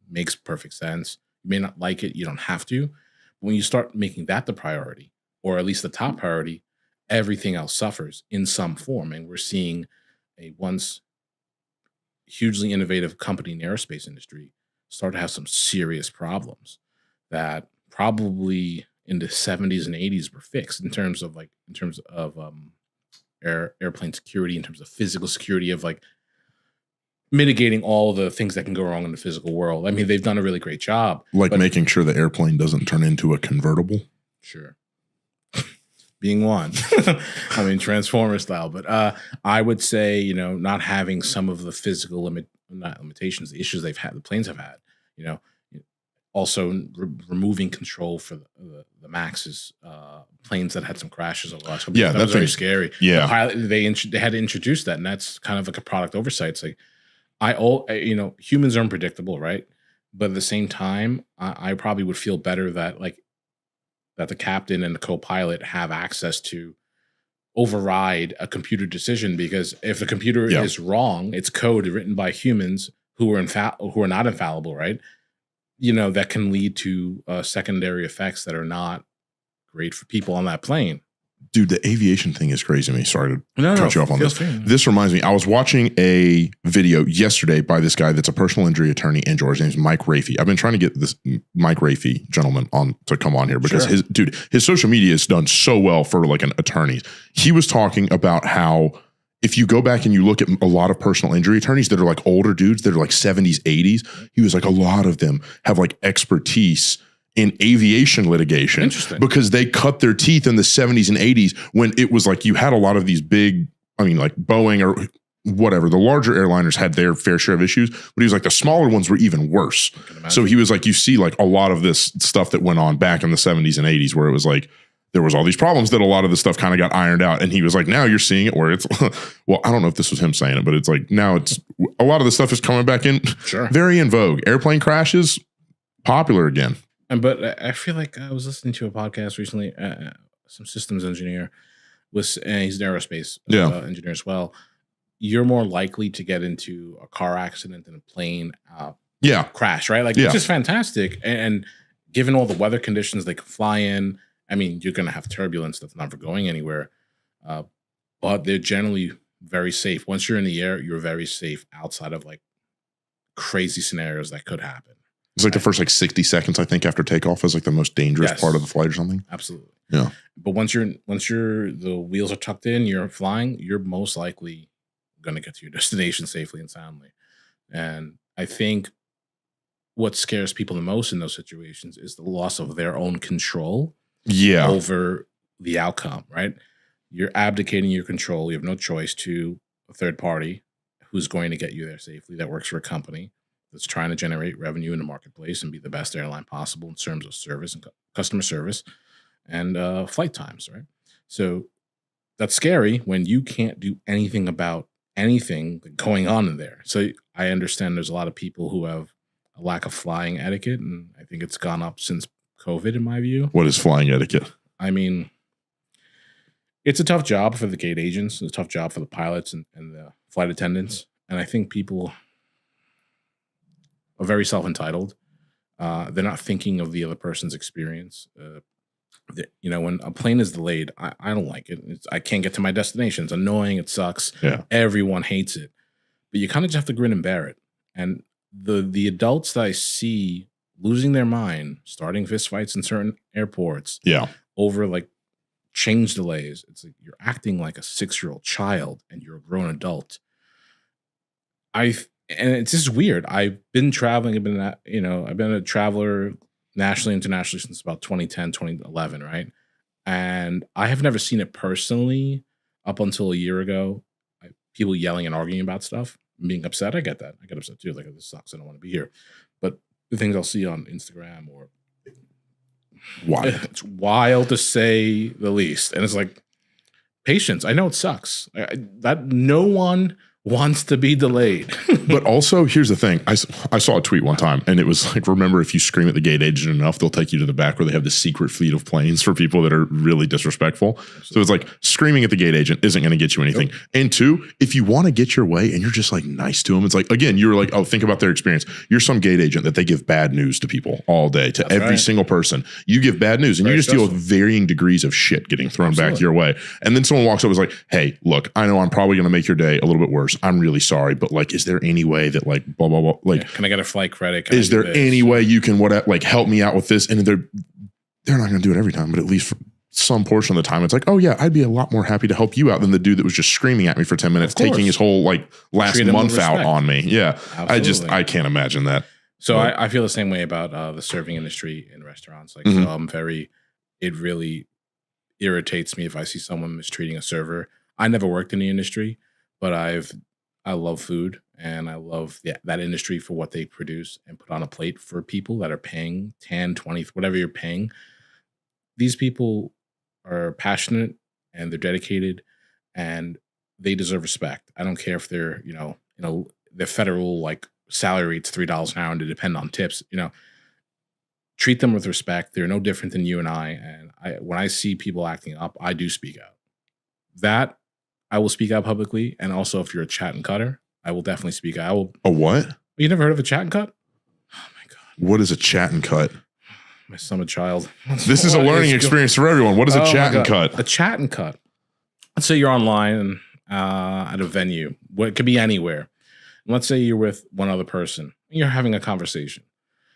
Makes perfect sense. You may not like it. You don't have to. But when you start making that the priority, or at least the top priority, everything else suffers in some form. And we're seeing a once hugely innovative company in the aerospace industry start to have some serious problems that probably in the 70s and 80s were fixed in terms of airplane security, in terms of physical security, of like mitigating all the things that can go wrong in the physical world. I mean, they've done a really great job. Like making sure the airplane doesn't turn into a convertible. Sure. Being one. I mean, Transformer style. But I would say, not having some of the physical limitations, the issues the planes have had, also removing control for the Max's planes that had some crashes over the last couple years. That was very scary. Yeah. The pilot, they had to introduce that, and that's kind of like a product oversight. It's like, humans are unpredictable, right? But at the same time, I probably would feel better that the captain and the co-pilot have access to override a computer decision, because if the computer is wrong, it's code written by humans who are not infallible, right? That can lead to secondary effects that are not great for people on that plane. Dude, the aviation thing is crazy to me. Sorry to cut you off on this. Free. This reminds me, I was watching a video yesterday by this guy that's a personal injury attorney in Georgia. His name's Mike Rafey. I've been trying to get this Mike Rafey gentleman on to come on here because his social media is done so well for like an attorney. He was talking about how if you go back and you look at a lot of personal injury attorneys that are like older dudes that are like 70s, 80s, he was like, a lot of them have like expertise in aviation litigation. Interesting. Because they cut their teeth in the 70s and 80s when it was like you had a lot of these big, like Boeing or whatever, the larger airliners had their fair share of issues, but he was like the smaller ones were even worse. So he was like, you see like a lot of this stuff that went on back in the 70s and 80s where it was like, there was all these problems that a lot of the stuff kind of got ironed out. And he was like, now you're seeing it where it's, well, I don't know if this was him saying it, but it's like, now it's, a lot of the stuff is coming back in. Sure. Very in vogue. Airplane crashes, popular again. But I feel like I was listening to a podcast recently, some systems engineer, he's an aerospace engineer as well. You're more likely to get into a car accident than a plane crash, right? Like, which is fantastic. And given all the weather conditions they can fly in, I mean, you're going to have turbulence that's never going anywhere. But they're generally very safe. Once you're in the air, you're very safe outside of like crazy scenarios that could happen. It's like the first like 60 seconds, I think, after takeoff is like the most dangerous part of the flight or something. Absolutely. Yeah. But once the wheels are tucked in, you're flying, you're most likely going to get to your destination safely and soundly. And I think what scares people the most in those situations is the loss of their own control over the outcome, right? You're abdicating your control. You have no choice to a third party who's going to get you there safely, that works for a company that's trying to generate revenue in the marketplace and be the best airline possible in terms of service and customer service and flight times, right? So that's scary when you can't do anything about anything going on in there. So I understand there's a lot of people who have a lack of flying etiquette, and I think it's gone up since COVID, in my view. What is flying etiquette? I mean, it's a tough job for the gate agents. It's a tough job for the pilots and the flight attendants. And I think people are very self-entitled. They're not thinking of the other person's experience. When a plane is delayed, I don't like it. I can't get to my destination. It's annoying. It sucks. Yeah. Everyone hates it. But you kind of just have to grin and bear it. And the adults that I see losing their mind, starting fistfights in certain airports, over like change delays. It's like you're acting like a 6-year-old child, and you're a grown adult. And it's just weird. I've been traveling. I've been a traveler nationally, internationally since about 2010, 2011, right? And I have never seen it personally up until a year ago. People yelling and arguing about stuff and being upset. I get that. I get upset too. Like, this sucks. I don't want to be here. But the things I'll see on Instagram or it's wild to say the least. And it's like, patience. I know it sucks. That no one wants to be delayed. But also, here's the thing. I saw a tweet one time, and it was like, remember, if you scream at the gate agent enough, they'll take you to the back where they have the secret fleet of planes for people that are really disrespectful. Absolutely. So it's like, screaming at the gate agent isn't going to get you anything. Nope. And two, if you want to get your way and you're just like nice to them, it's like, again, you're like, oh, think about their experience. You're some gate agent that they give bad news to people all day, to every single person. You give bad news, and you just deal with varying degrees of shit getting thrown back your way. And then someone walks up and is like, hey, look, I know I'm probably going to make your day a little bit worse. I'm really sorry, but like, is there any way that like blah blah blah, like, can I get a flight credit? Is there any way you can help me out with this? And they're not going to do it every time, but at least for some portion of the time, it's like, oh yeah, I'd be a lot more happy to help you out than the dude that was just screaming at me for 10 minutes, taking his whole like last month out on me. Yeah, absolutely. I can't imagine that. So I feel the same way about the serving industry in restaurants. Like, it really irritates me if I see someone mistreating a server. I never worked in the industry, but I love food, and I love that industry for what they produce and put on a plate for people that are paying 10, 20, whatever you're paying. These people are passionate, and they're dedicated, and they deserve respect. I don't care if they're, their federal like salary rate's $3 an hour and they depend on tips. Treat them with respect. They're no different than you and I. And when I see people acting up, I do speak out. That I will speak out publicly. And also, if you're a chat and cutter, I will definitely speak out. I will. A what? You never heard of a chat and cut? Oh my God. What is a chat and cut? My summer child. This is a learning experience for everyone. What is a chat and cut? A chat and cut. Let's say you're online at a venue. It could be anywhere. And let's say you're with one other person. And you're having a conversation.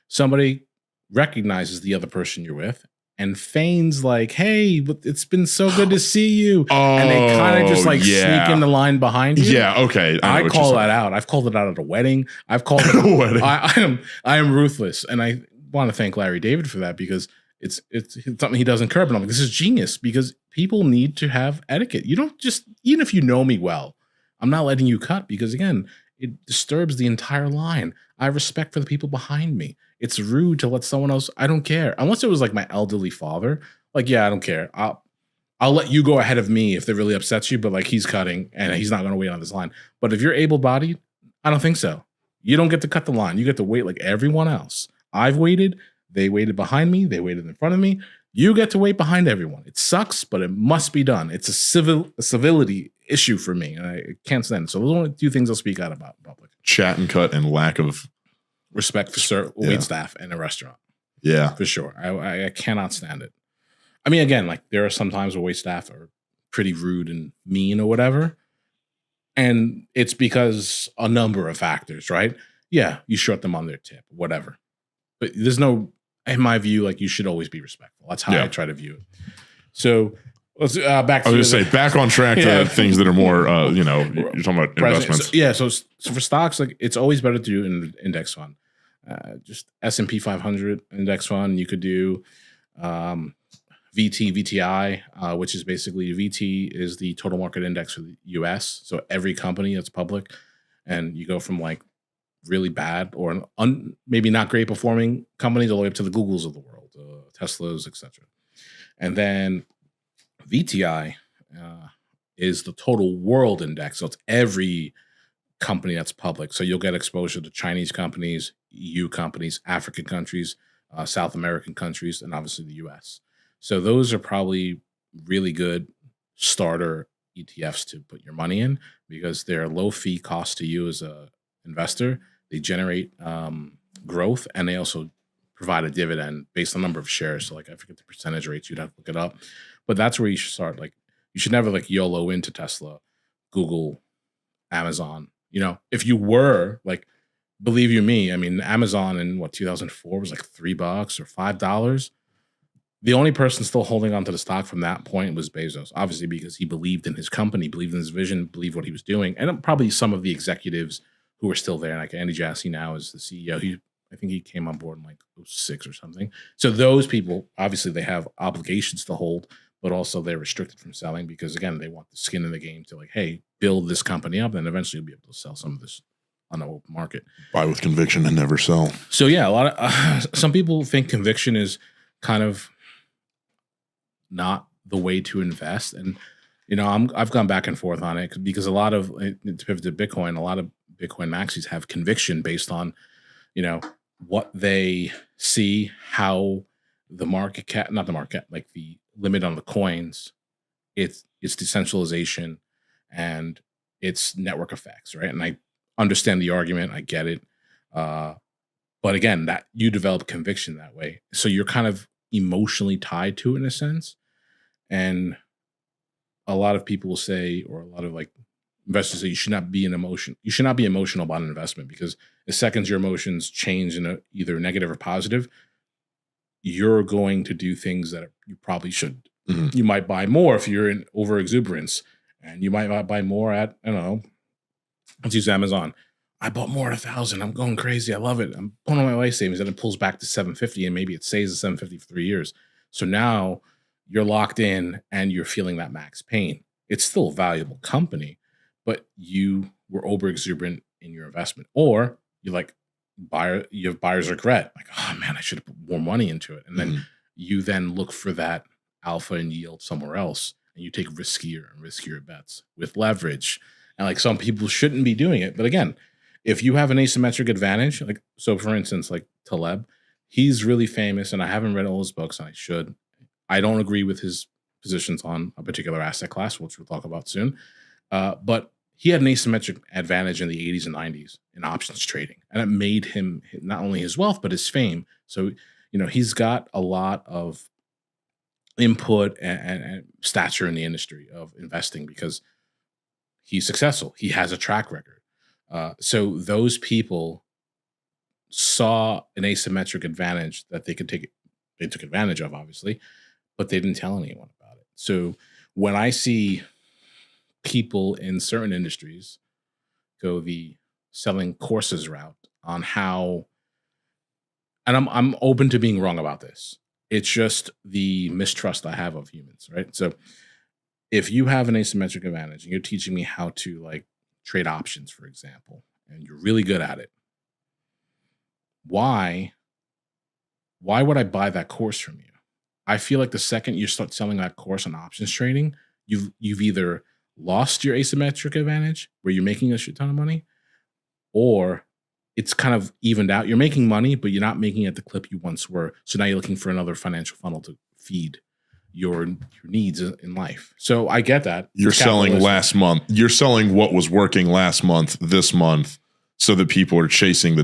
Somebody recognizes the other person you're with and feigns like, hey, it's been so good to see you. And they kind of just sneak in the line behind you. Yeah, okay. I call that out. I've called it out at a wedding. I've called it a wedding. I am ruthless. And I want to thank Larry David for that, because it's something he doesn't curb. And I'm like, this is genius, because people need to have etiquette. You don't just, even if you know me well, I'm not letting you cut, because again, it disturbs the entire line. I have respect for the people behind me. It's rude to let someone else. I don't care. Unless it was like my elderly father. Like, yeah, I don't care. I'll let you go ahead of me if that really upsets you, but like, he's cutting and he's not going to wait on this line. But if you're able-bodied, I don't think so. You don't get to cut the line. You get to wait like everyone else. I've waited. They waited behind me. They waited in front of me. You get to wait behind everyone. It sucks, but it must be done. It's a civility issue for me, and I can't stand it. So those are only two things I'll speak out about in public. Chat and cut and lack of respect for wait staff in a restaurant. Yeah. For sure. I cannot stand it. I mean, again, like, there are some times where wait staff are pretty rude and mean or whatever. And it's because a number of factors, right? Yeah, you short them on their tip, whatever. But there's no, in my view, like, you should always be respectful. That's how I try to view it. So let's back to back on track to things that are more, you're talking about investments. So for stocks, like, it's always better to do an index fund. Just S&P 500 index fund. You could do VTI, which is basically, VT is the total market index for the US. So every company that's public, and you go from like really bad or maybe not great performing companies all the way up to the Googles of the world, Teslas, etc. And then VTI is the total world index. So it's every company that's public. So you'll get exposure to Chinese companies, EU companies, African countries, South American countries, and obviously the US. So those are probably really good starter ETFs to put your money in because they're low fee cost to you as a investor. They generate growth, and they also provide a dividend based on number of shares. So like I forget the percentage rates, you'd have to look it up. But that's where you should start. Like you should never like YOLO into Tesla, Google, Amazon. You know, if you were like, believe you me, I mean, Amazon in 2004 was like $3 or $5. The only person still holding on to the stock from that point was Bezos, obviously, because he believed in his company, believed in his vision, believed what he was doing. And probably some of the executives who are still there, like Andy Jassy now is the CEO. I think he came on board in like 06 or something. So those people, obviously, they have obligations to hold, but also they're restricted from selling because, again, they want the skin in the game to like, hey, build this company up, and eventually you'll be able to sell some of this on the open market. Buy with conviction and never sell. So yeah, a lot of some people think conviction is kind of not the way to invest, and you know I've gone back and forth on it because a lot of to pivot to Bitcoin, a lot of Bitcoin maxis have conviction based on you know what they see, how the market cap, not the market, like the limit on the coins, its decentralization and its network effects, right? And I understand the argument, I get it, but again, that you develop conviction that way, so you're kind of emotionally tied to it in a sense. And a lot of people will say, or a lot of like investors say, you should not be emotional about an investment because the second your emotions change in either negative or positive, you're going to do things that you probably shouldn't. You might buy more if you're in over exuberance, and you might buy more at, I don't know, let's use Amazon. I bought more at 1,000. I'm going crazy. I love it. I'm pulling on my life savings, and it pulls back to 750, and maybe it stays at 750 for 3 years. So now you're locked in and you're feeling that max pain. It's still a valuable company, but you were over exuberant in your investment, or you have buyer's regret. Like, oh man, I should have put more money into it. And then you then look for that alpha and yield somewhere else, and you take riskier and riskier bets with leverage. And like some people shouldn't be doing it. But again, if you have an asymmetric advantage, like, so for instance, like Taleb, he's really famous, and I haven't read all his books, and I should. I don't agree with his positions on a particular asset class, which we'll talk about soon. But he had an asymmetric advantage in the 80s and 90s in options trading. And it made him not only his wealth, but his fame. So, you know, he's got a lot of input and stature in the industry of investing because he's successful. He has a track record. So those people saw an asymmetric advantage that they took advantage of, obviously, but they didn't tell anyone about it. So when I see people in certain industries go the selling courses route on how, and I'm open to being wrong about this. It's just the mistrust I have of humans, right? So if you have an asymmetric advantage and you're teaching me how to like trade options, for example, and you're really good at it, why would I buy that course from you? I feel like the second you start selling that course on options trading, you've either lost your asymmetric advantage where you're making a shit ton of money, or it's kind of evened out. You're making money, but you're not making it at the clip you once were. So now you're looking for another financial funnel to feed your needs in life. So I get that. You're selling last month. You're selling what was working last month, this month, so that people are chasing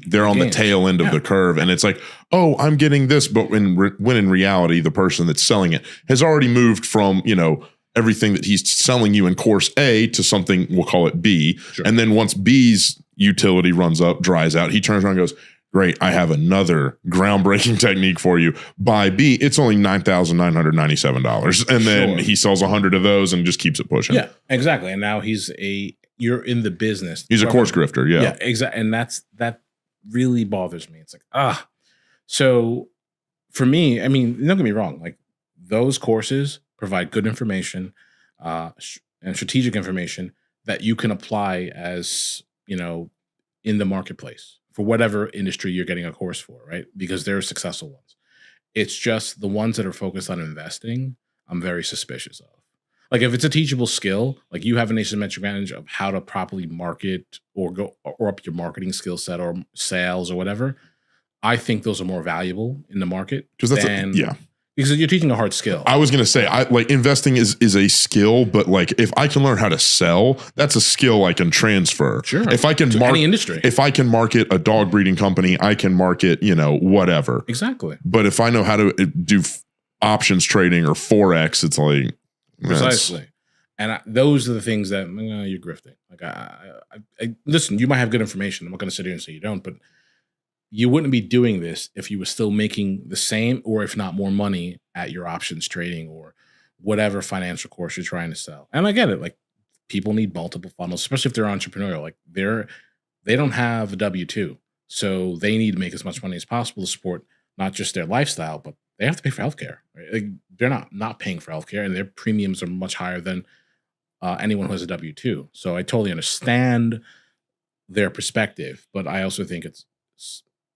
they're on the tail end of the curve. And it's like, oh, I'm getting this. But when in reality, the person that's selling it has already moved from, you know, everything that he's selling you in course A to something, we'll call it B. Sure. And then once B's utility dries out, he turns around and goes, great, I have another groundbreaking technique for you. Buy B. It's only $9,997. And then he sells 100 of those and just keeps it pushing. Yeah, exactly. And now you're in the business. He's a course grifter. Yeah. Yeah, exactly. And that really bothers me. It's like, so for me, I mean, don't get me wrong. Like those courses provide good information and strategic information that you can apply as, you know, in the marketplace for whatever industry you're getting a course for, right? Because there are successful ones. It's just the ones that are focused on investing, I'm very suspicious of. Like if it's a teachable skill, like you have an asymmetric advantage of how to properly market or up your marketing skill set or sales or whatever. I think those are more valuable in the market because because you're teaching a hard skill. I was gonna say, I like investing is a skill, but like if I can learn how to sell, that's a skill I can transfer. Sure. If I can any industry, if I can market a dog breeding company, I can market whatever. Exactly. But if I know how to do options trading or forex, it's like precisely. And those are the things that you're grifting. Like I listen. You might have good information. I'm not going to sit here and say you don't, but you wouldn't be doing this if you were still making the same or if not more money at your options trading or whatever financial course you're trying to sell. And I get it. Like people need multiple funnels, especially if they're entrepreneurial. Like they don't have a W-2. So they need to make as much money as possible to support not just their lifestyle, but they have to pay for healthcare. Right? Like they're not paying for healthcare, and their premiums are much higher than anyone who has a W-2. So I totally understand their perspective, but I also think it's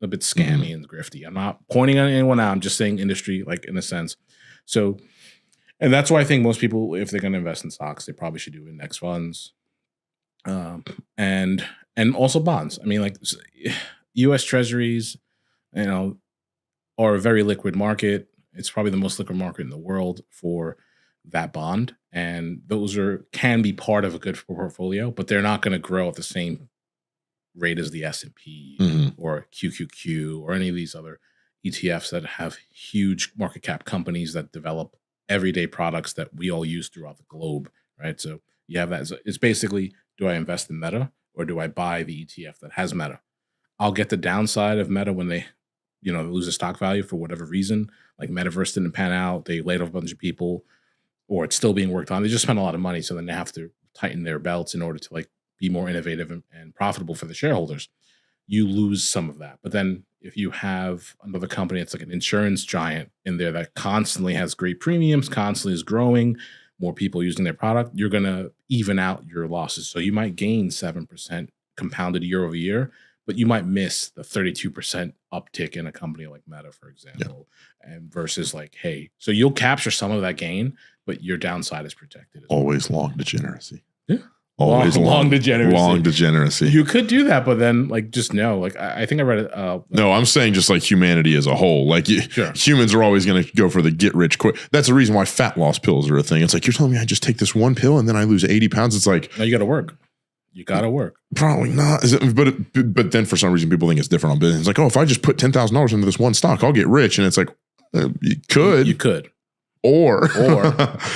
a bit scammy and grifty. I'm not pointing at anyone out. I'm just saying industry, like in a sense. So, and that's why I think most people, if they're going to invest in stocks, they probably should do index funds, and also bonds. I mean, like U.S. Treasuries, are a very liquid market. It's probably the most liquid market in the world for that bond, and those can be part of a good portfolio, but they're not going to grow at the same rate as the S&P or QQQ or any of these other ETFs that have huge market cap companies that develop everyday products that we all use throughout the globe, right? So you have that. It's basically, do I invest in Meta or do I buy the ETF that has Meta? I'll get the downside of Meta when they, lose a stock value for whatever reason, like Metaverse didn't pan out, they laid off a bunch of people, or it's still being worked on. They just spent a lot of money, so then they have to tighten their belts in order to be more innovative and profitable for the shareholders. You lose some of that. But then if you have another company that's like an insurance giant in there that constantly has great premiums, constantly is growing, more people using their product, you're going to even out your losses. So you might gain 7% compounded year over year, but you might miss the 32% uptick in a company like Meta, for example, and versus so you'll capture some of that gain, but your downside is protected. Always long degeneracy. Yeah. Always long degeneracy. Long degeneracy. You could do that, but then just no. I think I read it. No, I'm saying just like humanity as a whole. Humans are always going to go for the get rich quick. That's the reason why fat loss pills are a thing. It's like, you're telling me I just take this one pill and then I lose 80 pounds. It's like, no, you got to work. You got to work. Probably not. But then for some reason people think it's different on business. It's like, if I just put $10,000 into this one stock, I'll get rich. And it's like, you could. You could. Or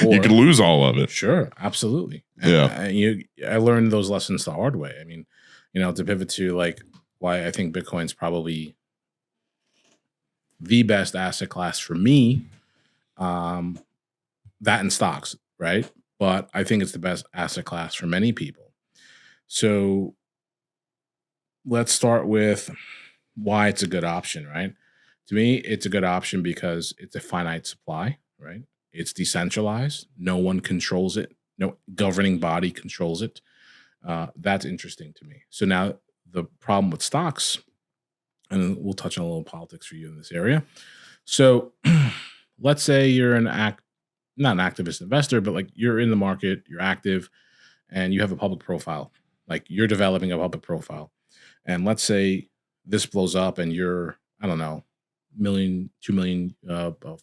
you could lose all of it. Sure, absolutely. I learned those lessons the hard way. I mean, to pivot to why I think Bitcoin's probably the best asset class for me, that and stocks, right? But I think it's the best asset class for many people. So let's start with why it's a good option, right? To me, it's a good option because it's a finite supply. Right? It's decentralized. No one controls it. No governing body controls it. That's interesting to me. So now the problem with stocks, and we'll touch on a little politics for you in this area. So let's say you're not an activist investor, but you're in the market, you're active, and you have a public profile. You're developing a public profile. And let's say this blows up and you're, I don't know, 2 million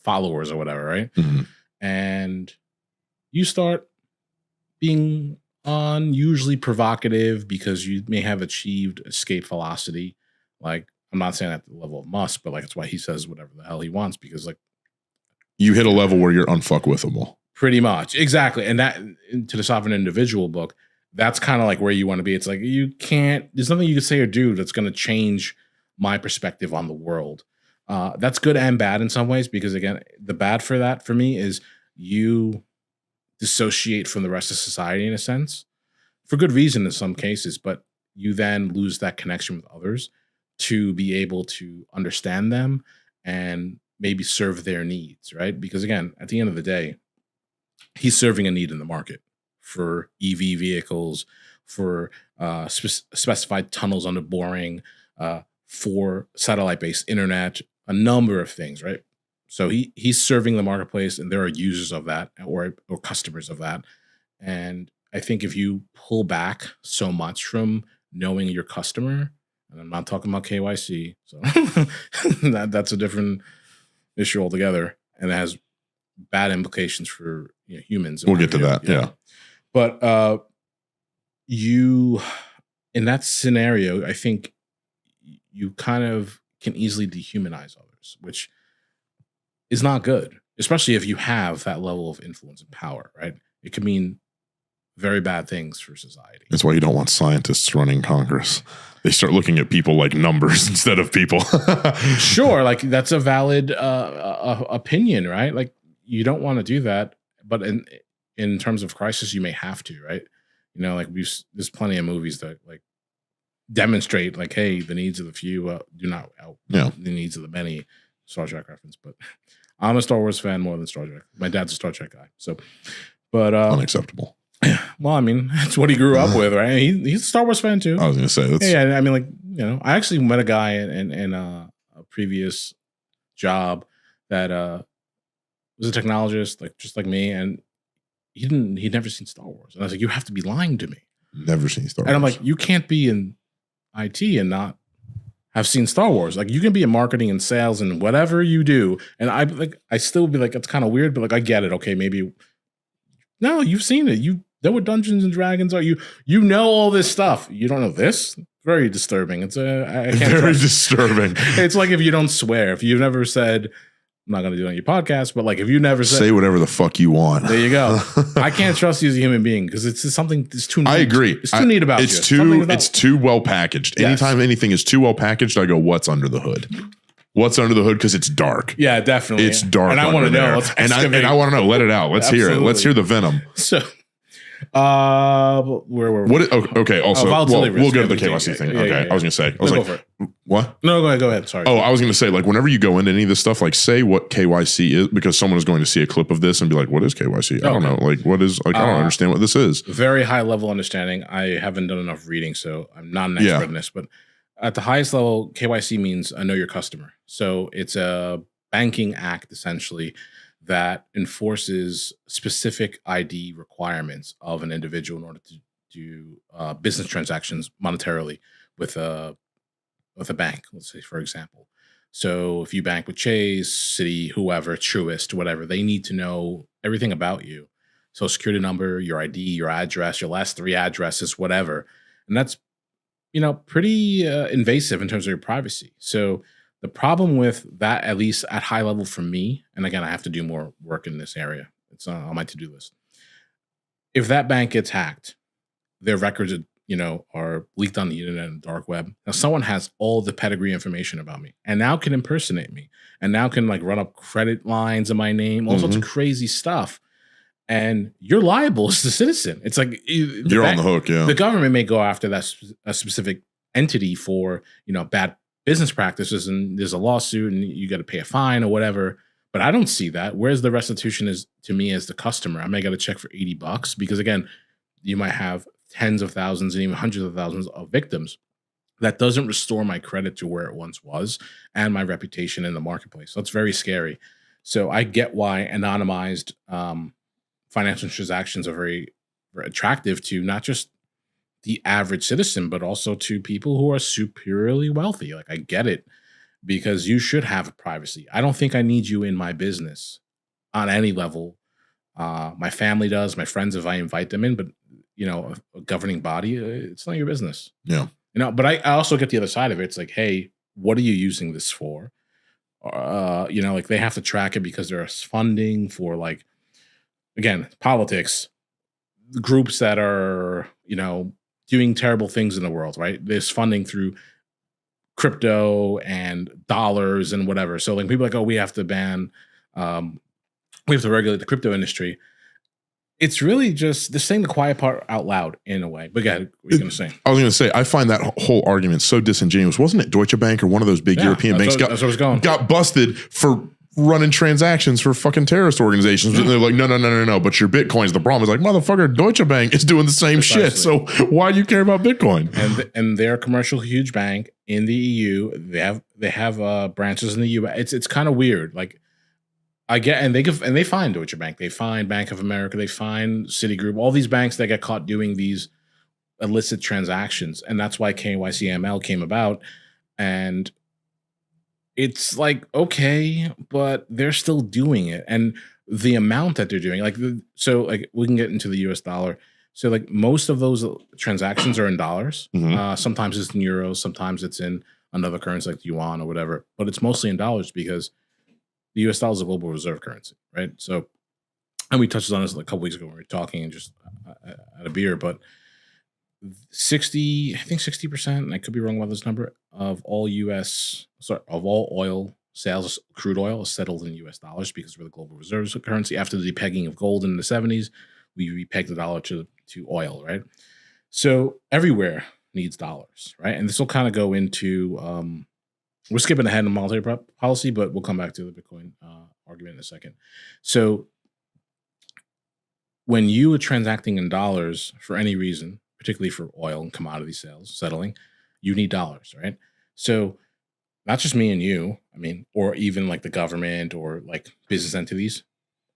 followers or whatever, right? And you start being unusually provocative because you may have achieved escape velocity. I'm not saying at the level of Musk, but that's why he says whatever the hell he wants, because you hit a level where you're unfuckwithable. Pretty much. Exactly. And that, to the Sovereign Individual book, that's kind of where you want to be. It's you can't, there's nothing you can say or do that's going to change my perspective on the world. That's good and bad in some ways, because again, the bad for that for me is you dissociate from the rest of society in a sense, for good reason in some cases, but you then lose that connection with others to be able to understand them and maybe serve their needs, right? Because again, at the end of the day, he's serving a need in the market for EV vehicles, for specified tunnels under boring, for satellite-based internet, a number of things, right? So he's serving the marketplace, and there are users of that or customers of that. And I think if you pull back so much from knowing your customer, and I'm not talking about KYC, so that's a different issue altogether, and it has bad implications for humans. We'll get to that, yeah. But you, in that scenario, I think you kind of can easily dehumanize others, which is not good, especially if you have that level of influence and power, right? It could mean very bad things for society. That's why you don't want scientists running Congress. They start looking at people like numbers instead of people. Sure, like that's a valid opinion, right? Like you don't want to do that, but in terms of crisis, you may have to, right? Like there's plenty of movies that like demonstrate like, hey, the needs of the few do not outweigh the needs of the many. Star Trek reference, but I'm a Star Wars fan more than Star Trek. My dad's a Star Trek guy, so. But unacceptable. Well, I mean, that's what he grew up with, right? He's a Star Wars fan too. I was going to say that's. Yeah, I mean, like I actually met a guy in a previous job that was a technologist, like just like me, and he'd never seen Star Wars, and I was like, you have to be lying to me. Never seen Star Wars, and I'm like, you can't be in IT and not have seen Star Wars. Like you can be in marketing and sales and whatever you do. And I still be like, it's kind of weird, but like, I get it. Okay. Maybe no, you've seen it. You know what Dungeons and Dragons are. You know all this stuff. You don't know this. Very disturbing. It's I can't very disturbing. It's like if you don't swear, if you've never said, I'm not going to do it on your podcast, but like if you never said, say whatever the fuck you want. There you go. I can't trust you as a human being because it's something that's too neat. I agree. It's too neat about it's you. It's too well packaged. Yes. Anytime anything is too well packaged, I go, what's under the hood? What's under the hood? Because it's dark. Yeah, definitely. It's dark. And I want to know. And I want to know. Let it out. Let's hear it. Let's hear the venom. So, where were we? Okay. Also, we'll go to the KYC thing. Yeah, okay. yeah. I was going to say. I was go like, for it. What? No, go ahead. Sorry. Oh, I was going to say, like, whenever you go into any of this stuff, like, say what KYC is, because someone is going to see a clip of this and be like, what is KYC? I don't know. Like, what is, like, I don't understand what this is. Very high level understanding. I haven't done enough reading, so I'm not an expert in this, but at the highest level, KYC means I know your customer. So it's a banking act, essentially, that enforces specific ID requirements of an individual in order to do business transactions monetarily with a bank, let's say, for example. So if you bank with Chase, Citi, whoever, Truist, whatever, they need to know everything about you. Social security number, your ID, your address, your last 3 addresses, whatever. And that's, pretty invasive in terms of your privacy. So the problem with that, at least at high level for me, and again, I have to do more work in this area. It's on my to-do list. If that bank gets hacked, their records, are leaked on the internet and dark web. Now someone has all the pedigree information about me and now can impersonate me and now can like run up credit lines in my name, all sorts of crazy stuff. And you're liable as the citizen. It's like you're on the hook. Yeah. The government may go after that a specific entity for, bad business practices, and there's a lawsuit and you got to pay a fine or whatever. But I don't see that. Whereas the restitution is to me as the customer. I may get a check for $80 because again, you might have tens of thousands and even hundreds of thousands of victims. That doesn't restore my credit to where it once was and my reputation in the marketplace. So it's very scary. So I get why anonymized financial transactions are very, very attractive to not just the average citizen, but also to people who are superiorly wealthy. Like I get it because you should have privacy. I don't think I need you in my business on any level. My family does, my friends, if I invite them in, but a governing body, it's not your business. Yeah. But I also get the other side of it. It's like, hey, what are you using this for? Like they have to track it because there's funding for like, again, politics, groups that are, doing terrible things in the world, right? There's funding through crypto and dollars and whatever. So like people are like, oh, we have to ban, we have to regulate the crypto industry. It's really just they're saying the quiet part out loud in a way. But go ahead, what are you going to say? I was going to say, I find that whole argument so disingenuous. Wasn't it Deutsche Bank or one of those big European banks got busted for running transactions for fucking terrorist organizations? And they're like, no. But your Bitcoin's the problem. It's like, motherfucker, Deutsche Bank is doing the same shit. So why do you care about Bitcoin? And they're a commercial huge bank in the EU. They have branches in the US. It's kind of weird. Like I get, and they find Deutsche Bank, they find Bank of America, they find Citigroup, all these banks that get caught doing these illicit transactions, and that's why KYCML came about. And it's like, okay, but they're still doing it, and the amount that they're doing, like, so like we can get into the US dollar. So like most of those transactions are in dollars. Sometimes it's in euros, sometimes it's in another currency like yuan or whatever, but it's mostly in dollars because the US dollar is a global reserve currency, right? So, and we touched on this a couple weeks ago when we were talking and just at a beer, but 60%, and I could be wrong about this number, of all oil sales, crude oil, is settled in US dollars because we're the global reserve currency. After the depegging of gold in the 70s, we repegged the dollar to oil, right? So everywhere needs dollars, right? And this will kind of go into, we're skipping ahead in monetary policy, but we'll come back to the Bitcoin argument in a second. So when you are transacting in dollars for any reason, particularly for oil and commodity sales settling, you need dollars, right? So not just me and you, I mean, or even like the government or like business entities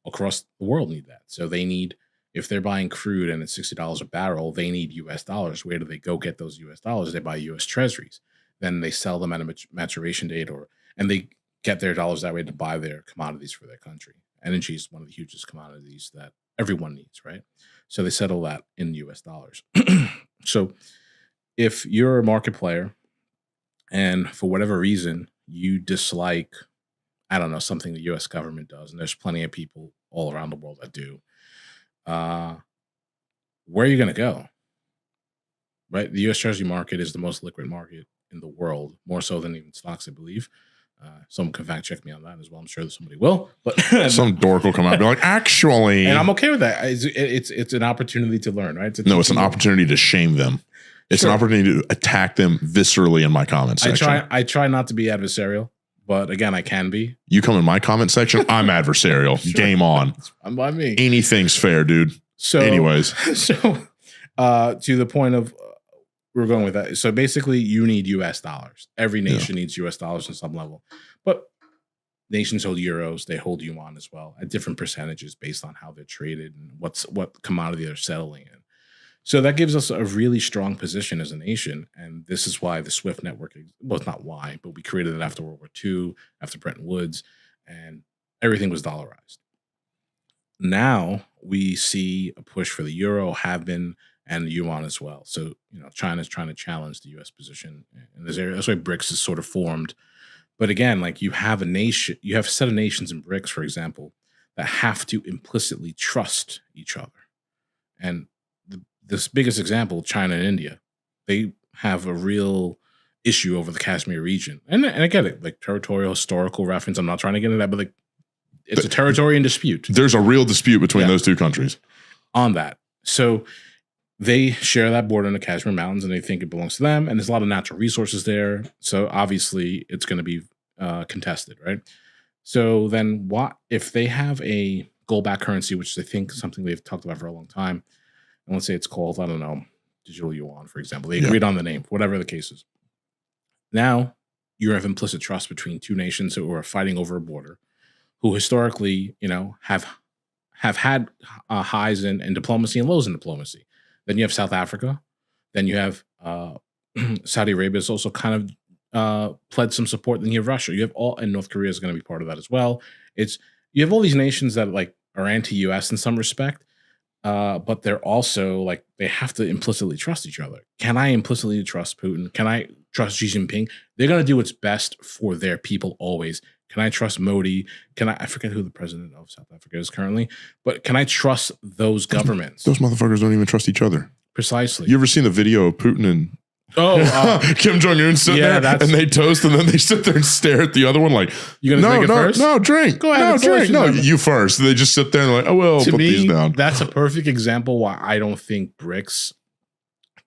across the world need that. So they need, if they're buying crude and it's $60 a barrel, they need US dollars. Where do they go get those US dollars? They buy US treasuries. Then they sell them at a maturation date, and they get their dollars that way to buy their commodities for their country. Energy is one of the hugest commodities that everyone needs, right? So they settle that in US dollars. So if you're a market player and for whatever reason you dislike, I don't know, something the US government does, and there's plenty of people all around the world that do, where are you going to go? Right? The US Treasury market is the most liquid market in the world, more so than even stocks, I believe. Someone can fact check me on that as well. I'm sure that somebody will, but some dork will come out and be like, actually, and I'm okay with that. It's an opportunity to learn, right? It's an opportunity to shame them. It's an opportunity to attack them viscerally in my comment section. I try not to be adversarial, but again, I can be. You come in my comment section, I'm adversarial. Sure. Game on. I'm by me. Anything's fair, dude. So, anyways, to the point of, we're going with that. So basically, you need US dollars. Every nation needs US dollars on some level. But nations hold euros, they hold yuan as well at different percentages based on how they're traded and what commodity they're settling in. So that gives us a really strong position as a nation. And this is why the SWIFT network, well, it's not why, but we created it after World War II, after Bretton Woods, and everything was dollarized. Now we see a push for the euro, have been, and the yuan as well. So, China's trying to challenge the U.S. position in this area. That's why BRICS is sort of formed. But again, like you have a set of nations in BRICS, for example, that have to implicitly trust each other. And this biggest example, China and India, they have a real issue over the Kashmir region. And I get it, like territorial, historical reference. I'm not trying to get into that, but like it's a territory in dispute. There's a real dispute between those two countries on that. So they share that border in the Kashmir Mountains, and they think it belongs to them. And there's a lot of natural resources there. So obviously it's going to be contested, right? So then what if they have a gold-backed currency, which they think something they've talked about for a long time, and let's say it's called, I don't know, digital yuan, for example. They agreed on the name, whatever the case is. Now you have implicit trust between two nations who are fighting over a border, who historically, have had highs in diplomacy and lows in diplomacy. Then you have South Africa. Then you have Saudi Arabia is also kind of pled some support. Then you have Russia. You have and North Korea is going to be part of that as well. You have all these nations that like are anti-US in some respect, but they're also like they have to implicitly trust each other. Can I implicitly trust Putin? Can I trust Xi Jinping? They're going to do what's best for their people always. Can I trust Modi? I forget who the president of South Africa is currently, but can I trust those governments? Those motherfuckers don't even trust each other. Precisely. You ever seen the video of Putin and Kim Jong-un sitting there and they toast and then they sit there and stare at the other one like, you gonna drink it first? No, drink. Go ahead. No, drink. No, you first. They just sit there and like, oh, well, put these down. That's a perfect example why I don't think BRICS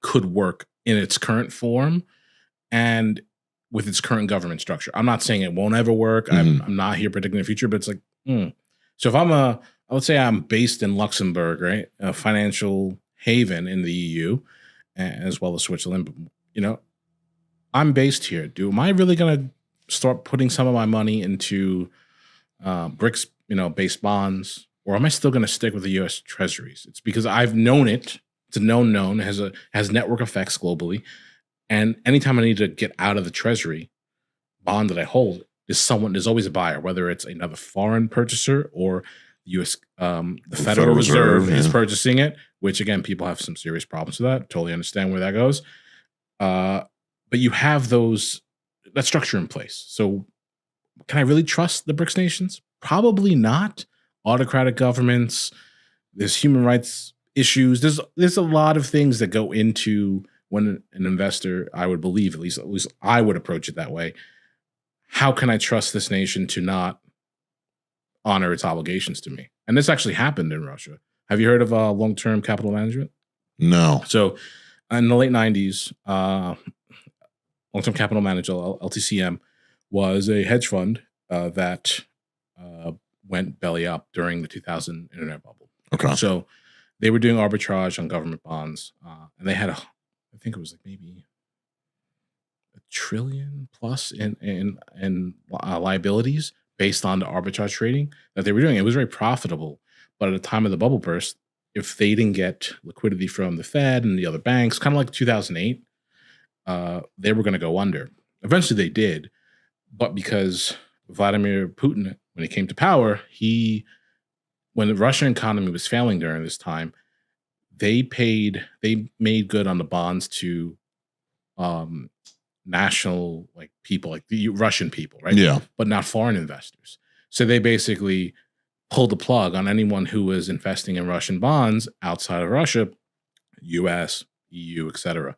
could work in its current form and with its current government structure. I'm not saying it won't ever work. I'm not here predicting the future, but it's like, So if I would say I'm based in Luxembourg, right? A financial haven in the EU, as well as Switzerland, but, I'm based here. Am I really going to start putting some of my money into BRICS, based bonds, or am I still going to stick with the U.S. Treasuries? It's because I've known it. It's a known. It has network effects globally, and anytime I need to get out of the Treasury bond that I hold, there's always a buyer, whether it's another foreign purchaser or U.S. The Federal Reserve is purchasing it. Which again, people have some serious problems with that. Totally understand where that goes. But you have that structure in place. So can I really trust the BRICS nations? Probably not. Autocratic governments, there's human rights issues. There's a lot of things that go into when an investor, I would believe, at least I would approach it that way. How can I trust this nation to not honor its obligations to me? And this actually happened in Russia. Have you heard of long-term capital management? No. So in the late 90s, long-term capital manager, LTCM, was a hedge fund that went belly up during the 2000 internet bubble. Okay. So they were doing arbitrage on government bonds, and they had I think it was like maybe $1 trillion plus in liabilities based on the arbitrage trading that they were doing. It was very profitable, but at the time of the bubble burst, if they didn't get liquidity from the Fed and the other banks, kind of like 2008, they were going to go under. Eventually they did, but because Vladimir Putin, when he came to power, when the Russian economy was failing during this time, they made good on the bonds to national people, like the Russian people, right? Yeah. But not foreign investors. So they basically pulled the plug on anyone who was investing in Russian bonds outside of Russia, US, EU, etc.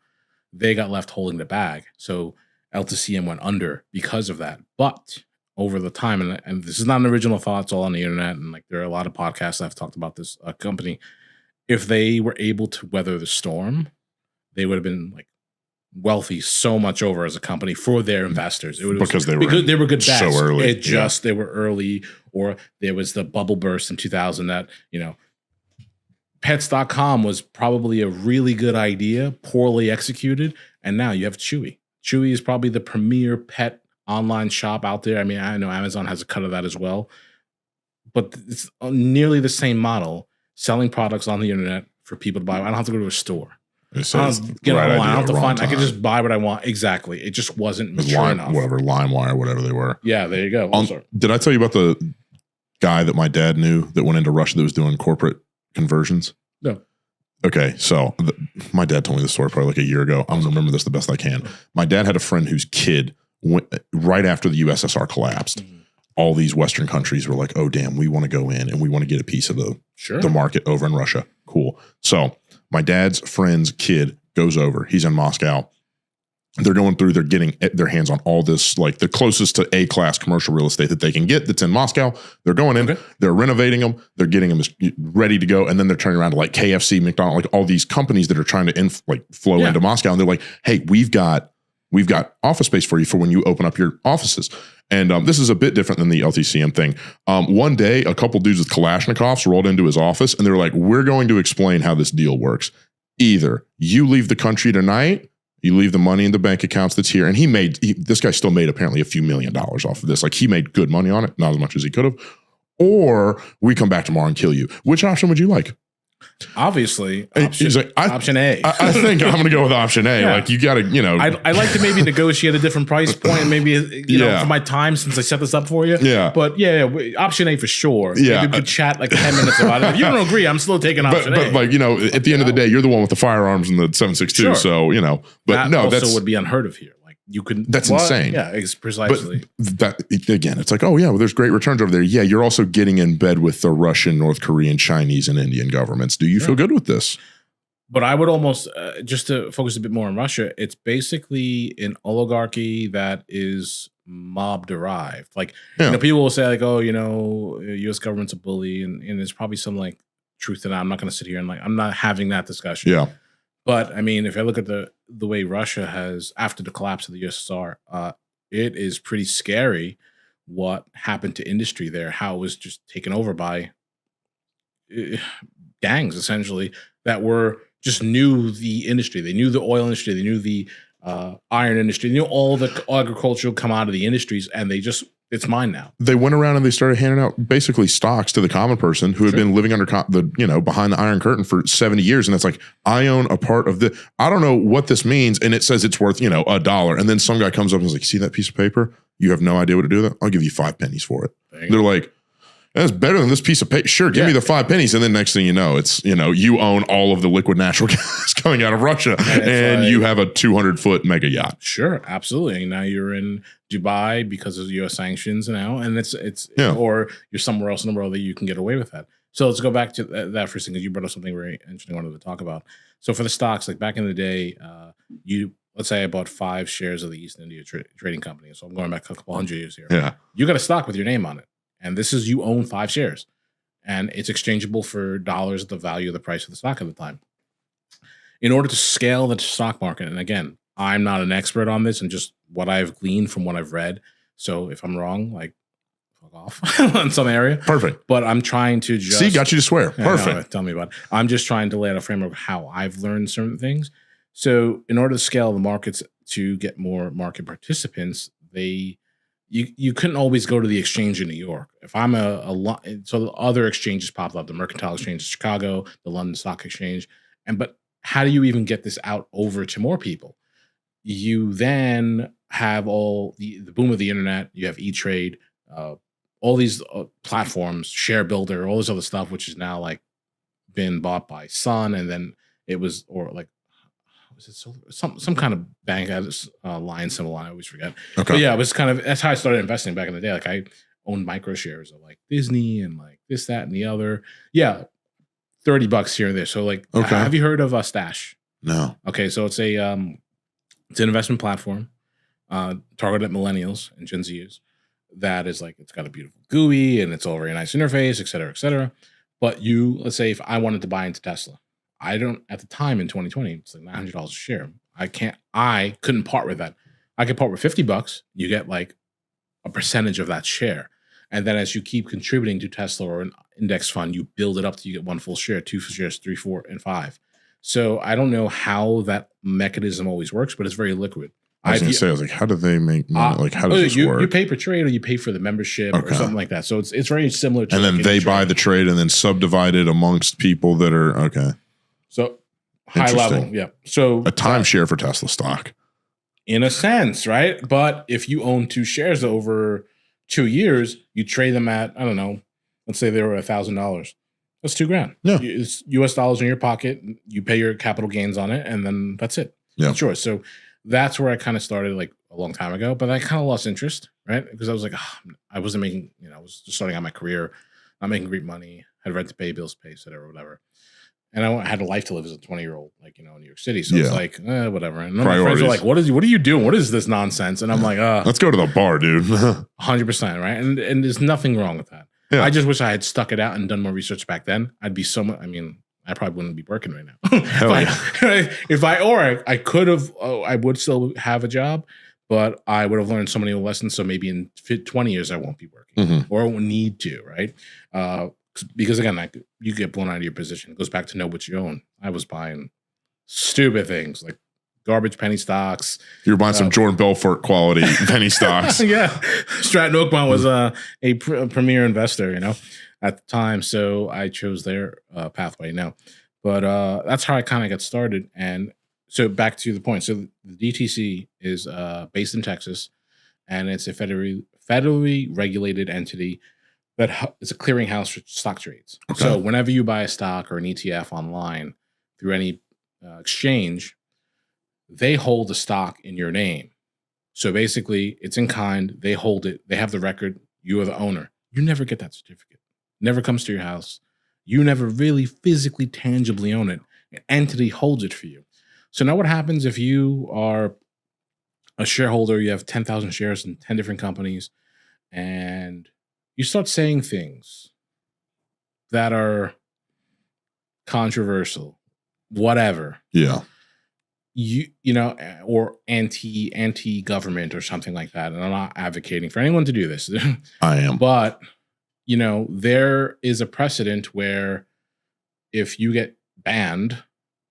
They got left holding the bag. So LTCM went under because of that. But over the time, and this is not an original thought, it's all on the internet, and there are a lot of podcasts that have talked about this company. If they were able to weather the storm, they would have been wealthy so much over as a company for their investors. Because they were good bets. So early. They were early, or there was the bubble burst in 2000 that, pets.com was probably a really good idea, poorly executed. And now you have Chewy. Chewy is probably the premier pet online shop out there. I mean, I know Amazon has a cut of that as well, but it's nearly the same model, selling products on the internet for people to buy. I don't have to go to a store. I don't get online. I don't have to find. I can just buy what I want. Exactly. It just wasn't mature enough. Whatever, LimeWire, whatever they were. Yeah, there you go. Did I tell you about the guy that my dad knew that went into Russia that was doing corporate conversions? No. Okay, so my dad told me this story probably a year ago. I'm going to remember this the best I can. My dad had a friend whose kid went right after the USSR collapsed. Mm-hmm. All these Western countries were like, oh, damn, we want to go in and we want to get a piece of the market over in Russia. Cool. So my dad's friend's kid goes over. He's in Moscow. They're going through, they're getting their hands on all this, the closest to A-class commercial real estate that they can get that's in Moscow. They're going in, They're renovating them, they're getting them ready to go, and then they're turning around to KFC, McDonald's, all these companies that are trying to flow into Moscow, and they're like, hey, we've got office space for you for when you open up your offices. And this is a bit different than the LTCM thing. One day, a couple dudes with Kalashnikovs rolled into his office, and they're like, we're going to explain how this deal works. Either you leave the country tonight, you leave the money in the bank accounts that's here. And this guy still made apparently a few $1 million off of this. He made good money on it, not as much as he could have. Or we come back tomorrow and kill you. Which option would you like? Obviously, option A. I think I'm going to go with option A. Yeah. You got to, I'd like to maybe negotiate a different price point, maybe, for my time since I set this up for you. Yeah. But option A for sure. Yeah. Maybe we could chat 10 minutes about it. If you don't agree, I'm still taking option A. But at the end of the day, you're the one with the firearms and the 7.62. Sure. So, but that also would be unheard of here. You couldn't. That's insane. Yeah, precisely. But that again, it's there's great returns over there. Yeah, you're also getting in bed with the Russian, North Korean, Chinese, and Indian governments. Do you feel good with this? But I would almost, just to focus a bit more on Russia, it's basically an oligarchy that is mob derived. People will say U.S. government's a bully, and there's probably some truth to that. I'm not going to sit here and I'm not having that discussion. Yeah. But I mean, if I look at the way Russia has, after the collapse of the USSR, it is pretty scary what happened to industry there, how it was just taken over by gangs, essentially, that just knew the industry. They knew the oil industry. They knew the iron industry. They knew all the agricultural commodity industries, and they just It's mine now. They went around and they started handing out basically stocks to the common person who had been living under behind the Iron Curtain for 70 years. And it's like, I own a part of the, I don't know what this means. And it says it's worth, $1. And then some guy comes up and is like, see that piece of paper? You have no idea what to do with it? I'll give you 5 pennies for it. They're like, that's better than this piece of paper. Sure, give me the 5 pennies. And then next thing you know, it's, you own all of the liquid natural gas coming out of Russia and you have a 200-foot mega yacht. Sure, absolutely. And now you're in Dubai because of U.S. sanctions now. And it's or you're somewhere else in the world that you can get away with that. So let's go back to that first thing, because you brought up something very interesting I wanted to talk about. So for the stocks, like back in the day, let's say I bought 5 shares of the East India Trading Company. So I'm going back a couple hundred years here. Yeah. You got a stock with your name on it. And this is, you own 5 shares. And it's exchangeable for dollars at the value of the price of the stock at the time. In order to scale the stock market, and again, I'm not an expert on this and just what I've gleaned from what I've read. So if I'm wrong, like, fuck off in some area. Perfect. But I'm trying to just... See, got you to swear. Perfect. Tell me about it. I'm just trying to lay out a framework of how I've learned certain things. So in order to scale the markets to get more market participants, you couldn't always go to the exchange in New York. If I'm so the other exchanges popped up, the Mercantile Exchange in Chicago, the London Stock Exchange. But how do you even get this out over to more people? You then have all the boom of the internet. You have E-Trade, all these platforms, Share Builder, all this other stuff, which is now like been bought by Sun. And then it was, or like, was it some kind of bank had this line symbol on it, I always forget. Okay. But yeah, it was kind of, that's how I started investing back in the day. Like I owned micro shares of like Disney and like this, that, and the other. Yeah. $30 here and there. So like, have you heard of Stash? No. Okay. So it's an investment platform targeted at millennials and Gen Zers. That is like, it's got a beautiful GUI and it's all very nice interface, et cetera, et cetera. But let's say if I wanted to buy into Tesla, I don't, at the time in 2020, it's like $900 a share. I couldn't part with that. I could part with $50. You get like a percentage of that share. And then as you keep contributing to Tesla or an index fund, you build it up till you get 1 full share, 2 shares, 3, 4, and 5. So I don't know how that mechanism always works, but it's very liquid. I was going to say, I was like, how do they make money? Like, how does this work? You pay per trade or you pay for the membership or something like that. So it's very similar to. And then they buy the trade and then subdivide it amongst people that are, okay. So high level, yeah. So a timeshare for Tesla stock. In a sense, right? But if you own 2 shares over 2 years, you trade them at, I don't know, let's say they were $1,000. That's $2,000. Yeah. It's US dollars in your pocket. You pay your capital gains on it, and then that's it. Yeah. It's yours. So that's where I kind of started like a long time ago, but I kind of lost interest, right? Because I was like, I wasn't making, I was just starting out my career, not making great money, had rent to pay, bills to pay, et cetera, whatever. And I had a life to live as a 20-year-old, like, in New York City. So it's like, whatever. And my friends are like, what are you doing? What is this nonsense? And I'm like, let's go to the bar, dude. 100%, right? And there's nothing wrong with that. Yeah. I just wish I had stuck it out and done more research back then. I'd be so much, I probably wouldn't be working right now. I could have, I would still have a job, but I would have learned so many lessons. So maybe in 20 years, I won't be working or I won't need to, right? Because again, you get blown out of your position. It goes back to know what you own. I was buying stupid things like garbage penny stocks. You were buying some Jordan Belfort quality penny stocks. Yeah. Stratton Oakmont was a premier investor, at the time. So I chose their pathway now. But that's how I kind of got started. And so back to the point. So the DTC is based in Texas, and it's a federally regulated entity that is a clearinghouse for stock trades. Okay. So whenever you buy a stock or an ETF online through any exchange, they hold the stock in your name. So basically, it's in kind. They hold it. They have the record. You are the owner. You never get that certificate. It never comes to your house. You never really physically, tangibly own it. An entity holds it for you. So now what happens if you are a shareholder, you have 10,000 shares in 10 different companies, and you start saying things that are controversial, whatever. Yeah. Or anti-government or something like that. And I'm not advocating for anyone to do this. I am. But, there is a precedent where if you get banned,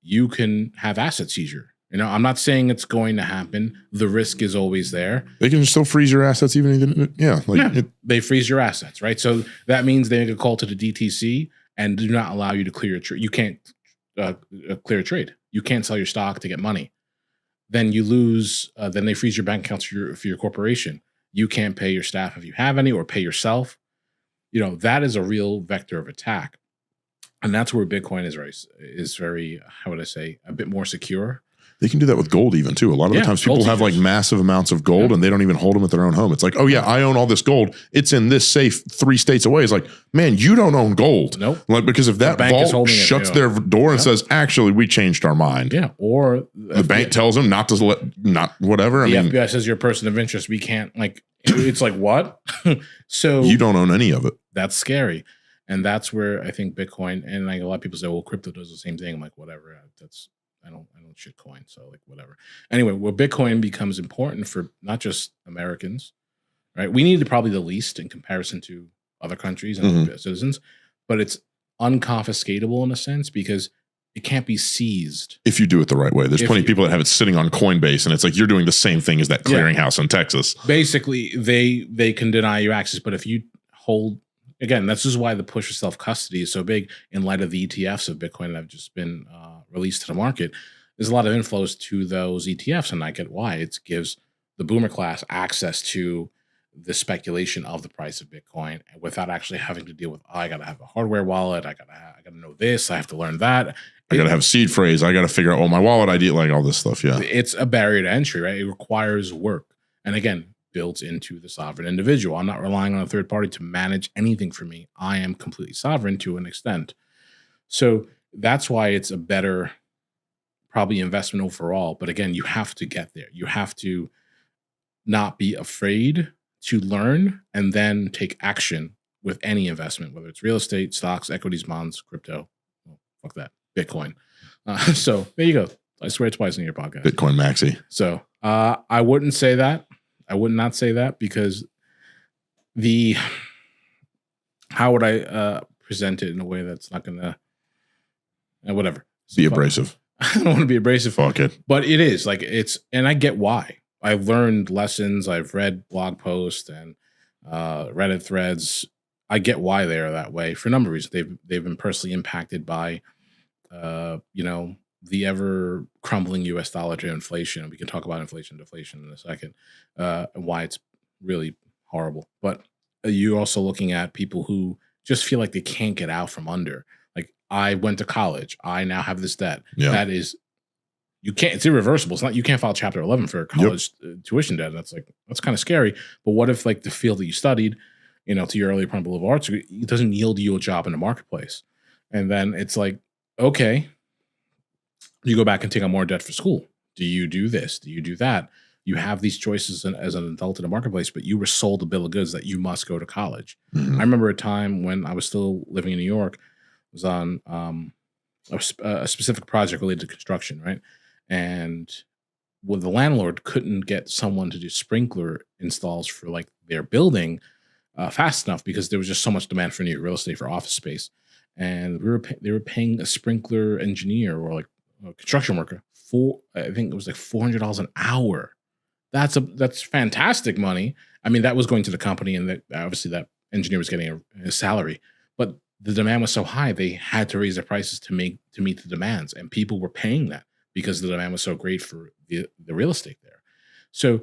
you can have asset seizure You know, I'm not saying it's going to happen. The risk is always there. They can still freeze your assets They freeze your assets, right? So that means they make a call to the DTC and do not allow you to clear a trade. You can't clear a trade. You can't sell your stock to get money. Then you lose. Then they freeze your bank accounts for your corporation. You can't pay your staff if you have any, or pay yourself. You know, that is a real vector of attack, and that's where Bitcoin is very how would I say, a bit more secure. They can do that with gold even too. A lot of the times people have like massive amounts of gold and they don't even hold them at their own home. It's like, oh yeah, I own all this gold. It's in this safe 3 states away. It's like, man, you don't own gold. Nope. Like, because if that vault shuts their door and says, actually, we changed our mind. Yeah. Or the bank tells them not whatever. The FBI says you're a person of interest. We can't, like, it's like, what? So you don't own any of it. That's scary. And that's where I think Bitcoin, and like a lot of people say, well, crypto does the same thing. I'm like, whatever. I don't shit coin, so like whatever. Anyway, where Bitcoin becomes important for not just Americans, right? We need it probably the least in comparison to other countries and citizens, but it's unconfiscatable in a sense because it can't be seized if you do it the right way. There's plenty of people that have it sitting on Coinbase, and it's like you're doing the same thing as that clearinghouse in Texas. Basically, they can deny you access, but if you hold. Again, this is why the push for self-custody is so big in light of the ETFs of Bitcoin that have just been released to the market. There's a lot of inflows to those ETFs, and I get why. It gives the boomer class access to the speculation of the price of Bitcoin without actually having to deal with, I got to have a hardware wallet, I got to know this, I have to learn that. I got to have seed phrase, I got to figure out, my wallet ID, like all this stuff, yeah. It's a barrier to entry, right? It requires work. And again, built into the sovereign individual. I'm not relying on a third party to manage anything for me. I am completely sovereign to an extent. So that's why it's a better, probably, investment overall. But again, you have to get there. You have to not be afraid to learn and then take action with any investment, whether it's real estate, stocks, equities, bonds, crypto. Well, fuck that. Bitcoin. So there you go. I swear twice in your podcast. Bitcoin maxi. So I wouldn't say that. I would not say that because how would I present it in a way that's not going to, whatever. Be abrasive. I don't want to be abrasive. Fuck it. But it is like and I get why. I've learned lessons. I've read blog posts and Reddit threads. I get why they are that way for a number of reasons. They've been personally impacted by, the ever crumbling U.S. dollar to inflation. We can talk about inflation and deflation in a second, and why it's really horrible. But you're also looking at people who just feel like they can't get out from under. Like, I went to college. I now have this debt. Yeah. That is, you can't, it's irreversible. It's not, you can't file Chapter 11 for college tuition debt. That's kind of scary. But what if like the field that you studied, to your earlier point of arts, it doesn't yield you a job in the marketplace? And then it's like, okay, you go back and take on more debt for school. Do you do this? Do you do that? You have these choices as an adult in the marketplace, but you were sold a bill of goods that you must go to college. I remember a time when I was still living in New York, I was on a specific project related to construction, right? And the landlord couldn't get someone to do sprinkler installs for like their building fast enough because there was just so much demand for new real estate for office space. And they were paying a sprinkler engineer or like a construction worker I think it was like $400 an hour. That's fantastic money. I mean, that was going to the company, and obviously that engineer was getting a salary. But the demand was so high, they had to raise their prices to meet the demands, and people were paying that because the demand was so great for the real estate there. So,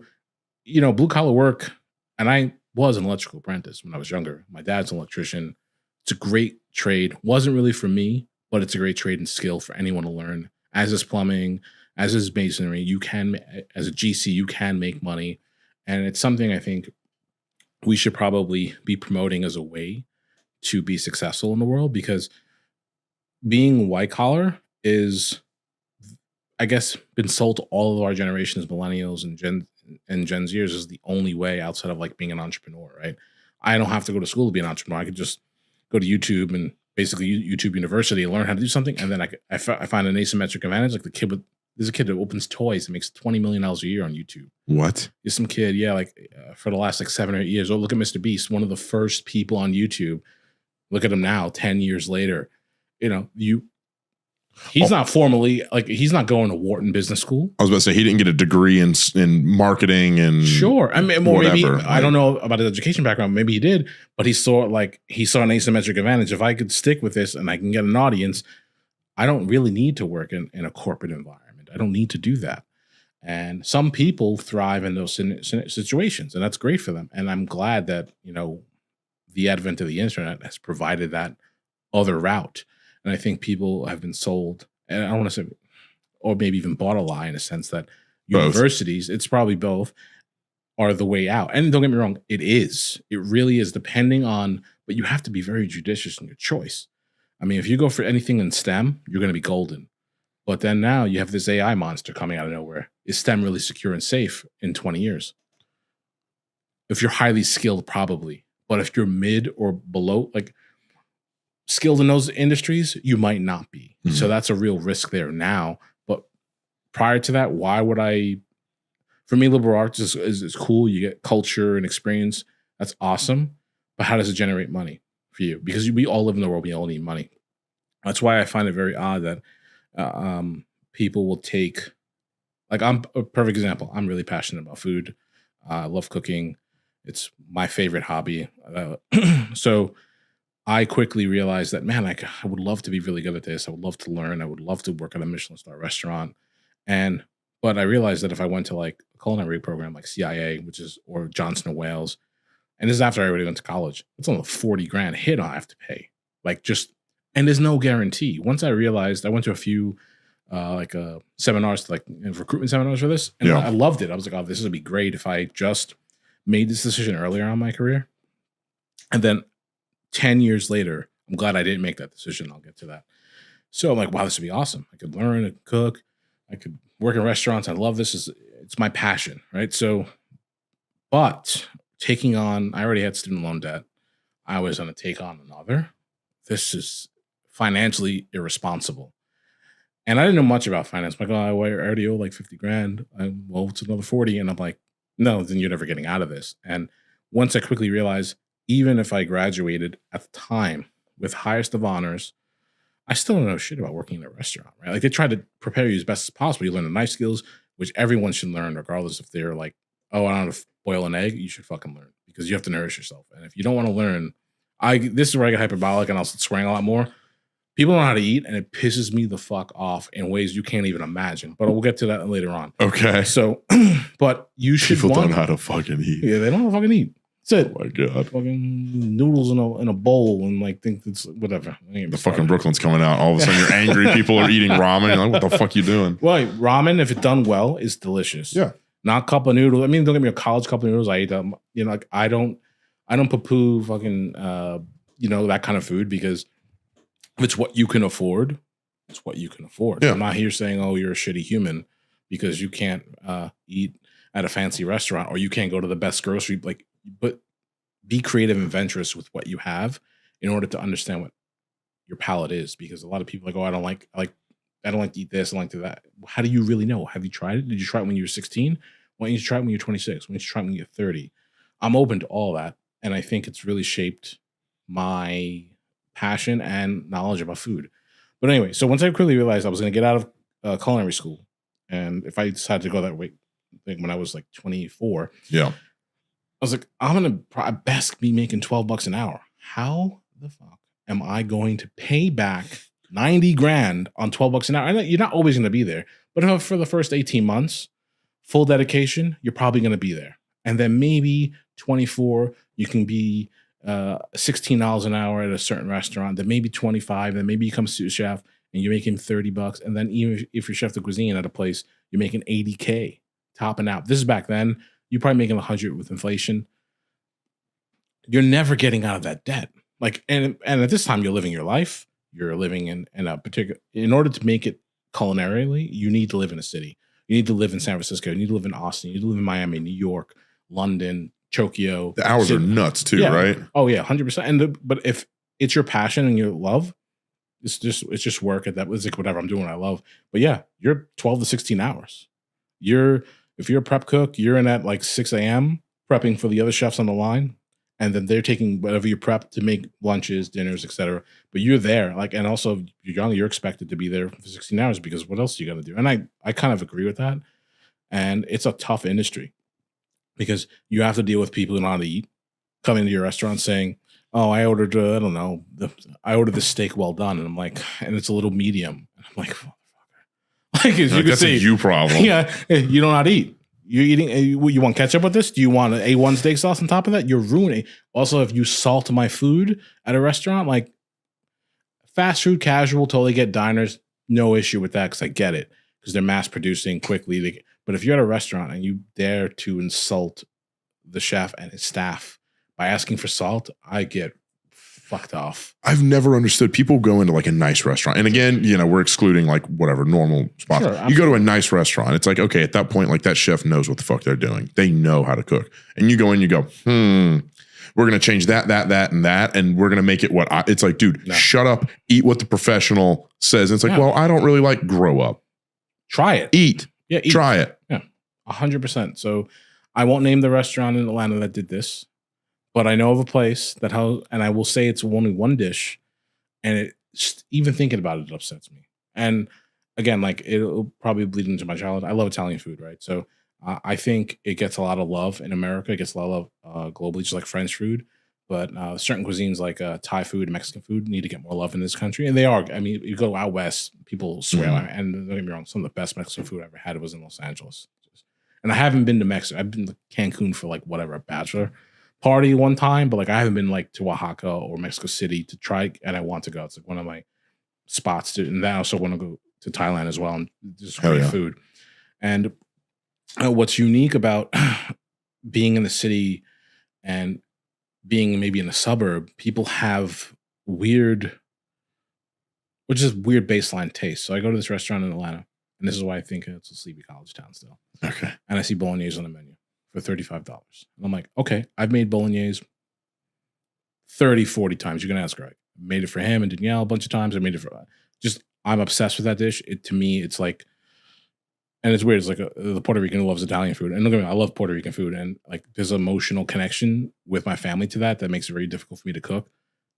blue collar work, and I was an electrical apprentice when I was younger. My dad's an electrician. It's a great trade. Wasn't really for me, but it's a great trade and skill for anyone to learn. As is plumbing, as is masonry, you can, as a GC, you can make money. And it's something I think we should probably be promoting as a way to be successful in the world, because being white collar is, I guess, been sold to all of our generations, millennials and Gen Zers, is the only way outside of like being an entrepreneur, right? I don't have to go to school to be an entrepreneur. I could just go to YouTube and basically YouTube University and learn how to do something. And then I find an asymmetric advantage. Like there's a kid that opens toys and makes $20 million a year on YouTube. What? There's some kid, for the last 7 or 8 years. Oh, look at Mr. Beast, one of the first people on YouTube. Look at him now, 10 years later. He's not formally, like, he's not going to Wharton Business School. I was about to say he didn't get a degree in marketing and sure. I mean, or maybe whatever. I don't know about his education background. Maybe he did, but he saw an asymmetric advantage. If I could stick with this and I can get an audience, I don't really need to work in a corporate environment. I don't need to do that. And some people thrive in those situations, and that's great for them. And I'm glad that, you know, the advent of the internet has provided that other route. And I think people have been sold, and I don't want to say, or maybe even bought a lie in a sense that universities, it's probably both, are the way out. And don't get me wrong, it is. It really is, depending on, but you have to be very judicious in your choice. I mean, if you go for anything in STEM, you're going to be golden. But then now you have this AI monster coming out of nowhere. Is STEM really secure and safe in 20 years? If you're highly skilled, probably. But if you're mid or below, like skilled in those industries, you might not be. Mm-hmm. So that's a real risk there now. But prior to that, why would I? For me, liberal arts is cool. You get culture and experience. That's awesome. But how does it generate money for you? Because we all live in the world. We all need money. That's why I find it very odd that people will take, like, I'm a perfect example. I'm really passionate about food. I love cooking. It's my favorite hobby. So I quickly realized that, man, I would love to be really good at this. I would love to learn. I would love to work at a Michelin star restaurant. But I realized that if I went to like a culinary program like CIA, or Johnson & Wales, and this is after I already went to college, it's only $40,000 hit I have to pay. And there's no guarantee. Once I realized, I went to a few seminars, like recruitment seminars for this, and I loved it. I was like, oh, this would be great if I just made this decision earlier on in my career. And then 10 years later, I'm glad I didn't make that decision. I'll get to that. So I'm like, wow, this would be awesome. I could learn, I could cook, I could work in restaurants. I love this. It's my passion, right? So, but taking on, I already had student loan debt. I was going to take on another. This is financially irresponsible. And I didn't know much about finance. I'm like, oh, I already owe like $50,000. Well, it's another 40. And I'm like, no, then you're never getting out of this. And once I quickly realized, even if I graduated at the time with highest of honors, I still don't know shit about working in a restaurant, right? Like, they try to prepare you as best as possible. You learn the knife skills, which everyone should learn, regardless if they're like, oh, I don't know how to boil an egg. You should fucking learn, because you have to nourish yourself. And if you don't want to learn, this is where I get hyperbolic and I'll start swearing a lot more. People know how to eat, and it pisses me the fuck off in ways you can't even imagine. But we'll get to that later on. Okay. So, but you should. People don't know how to fucking eat. Yeah, they don't know how to fucking eat. That's it. Oh my god. Fucking noodles in a bowl and like think it's whatever. The fucking Brooklyn's coming out. All of a sudden, you're angry. People are eating ramen. You're like, what the fuck you doing? Well, ramen, if it's done well, is delicious. Yeah. Not cup of noodles. I mean, don't get me a college cup of noodles. I eat them. You know, like I don't poo-poo fucking that kind of food, because if it's what you can afford, it's what you can afford. Yeah. I'm not here saying, oh, you're a shitty human because you can't eat at a fancy restaurant, or you can't go to the best grocery. But be creative and venturous with what you have in order to understand what your palate is. Because a lot of people are like, oh, I don't like to eat this, I don't like to that. How do you really know? Have you tried it? Did you try it when you were 16? Why don't you try it when you're 26? Why don't you try it when you're 30? I'm open to all that. And I think it's really shaped my passion and knowledge about food. But anyway, so once I quickly realized I was going to get out of culinary school, and if I decided to go that way, when I was like 24, yeah, I was like, I'm going to best be making $12 an hour. How the fuck am I going to pay back $90,000 on $12 an hour? I know you're not always going to be there, but for the first 18 months, full dedication, you're probably going to be there. And then maybe 24, you can be $16 an hour at a certain restaurant, then maybe 25, then maybe you become sous chef and you're making $30. And then even if you're chef de cuisine at a place, you're making $80K topping out. This is back then. You're probably making 100 with inflation. You're never getting out of that debt. And at this time, you're living your life. You're living in a particular, in order to make it culinarily, you need to live in a city. You need to live in San Francisco. You need to live in Austin. You need to live in Miami, New York, London, Tokyo. The hours are nuts too, right? Oh yeah, 100%. But if it's your passion and your love, it's just work at that. It's like whatever I'm doing, I love. But yeah, you're 12 to 16 hours. If you're a prep cook, you're in at like 6 a.m. prepping for the other chefs on the line, and then they're taking whatever you prep to make lunches, dinners, etc. But you're there, like, and also you're young, you're expected to be there for 16 hours because what else are you gonna do? And I kind of agree with that. And it's a tough industry because you have to deal with people who know how to eat, coming to your restaurant saying, "Oh, I ordered, I don't know, I ordered this steak well done," and I'm like, and it's a little medium, and I'm like, like as you can that's see, a you problem. yeah, you don't know how to eat. You're eating. You want ketchup with this? Do you want an A1 steak sauce on top of that? You're ruining. Also, if you salt my food at a restaurant, like fast food, casual, totally get diners, no issue with that because I get it because they're mass producing quickly. But if you're at a restaurant and you dare to insult the chef and his staff by asking for salt, I get fucked off. I've never understood people go into like a nice restaurant. And again, we're excluding like whatever normal spots. Sure, you go to a nice restaurant. It's like, okay, at that point, like that chef knows what the fuck they're doing. They know how to cook. And you go in, you go, we're going to change that, and that. And we're going to make it it's like, dude, shut up, eat what the professional says. And it's like, well, I don't really like grow up. Try it. Eat. Yeah, eat. Try it. Yeah, 100%. So I won't name the restaurant in Atlanta that did this. But I know of a place that and I will say it's only one dish, and even thinking about it upsets me. And again, like it'll probably bleed into my childhood. I love Italian food, right? So I think it gets a lot of love in America. It gets a lot of love globally, just like French food. But certain cuisines like Thai food and Mexican food need to get more love in this country, and they are. I mean, you go out west, people swear. And don't get me wrong, some of the best Mexican food I ever had was in Los Angeles. And I haven't been to Mexico. I've been to Cancun for like whatever, a bachelor party one time, but like I haven't been like to Oaxaca or Mexico City to try, and I want to go. It's like one of my spots to, and I also want to go to Thailand as well, and just great food. And what's unique about being in the city and being maybe in a suburb, people have weird baseline taste. So I go to this restaurant in Atlanta, and this is why I think it's a sleepy college town still. Okay. And I see bolognese on the menu for $35. And I'm like, okay, I've made bolognese 30, 40 times. You can ask Greg. I made it for him and Danielle a bunch of times. I made it for I'm obsessed with that dish. To me, it's like, and it's weird. It's like the Puerto Rican loves Italian food. And look at me, I love Puerto Rican food. And like there's an emotional connection with my family to that makes it very difficult for me to cook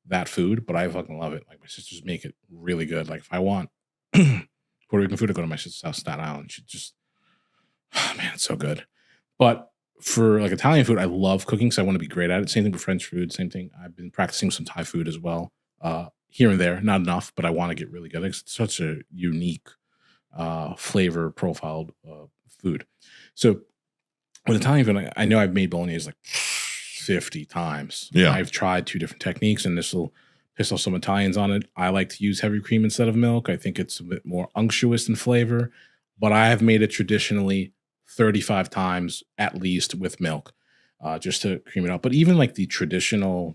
that food. But I fucking love it. Like my sisters make it really good. Like if I want Puerto Rican food, I go to my sister's house, Staten Island. She just, man, it's so good. But for like Italian food, I love cooking because I want to be great at it. Same thing with French food. Same thing. I've been practicing some Thai food as well, here and there. Not enough, but I want to get really good. It's such a unique flavor profiled food. So with Italian food, I know I've made bolognese like 50 times. Yeah, I've tried 2 different techniques, and this will piss off some Italians on it. I like to use heavy cream instead of milk. I think it's a bit more unctuous in flavor, but I have made it traditionally 35 times at least with milk, just to cream it up. But even like the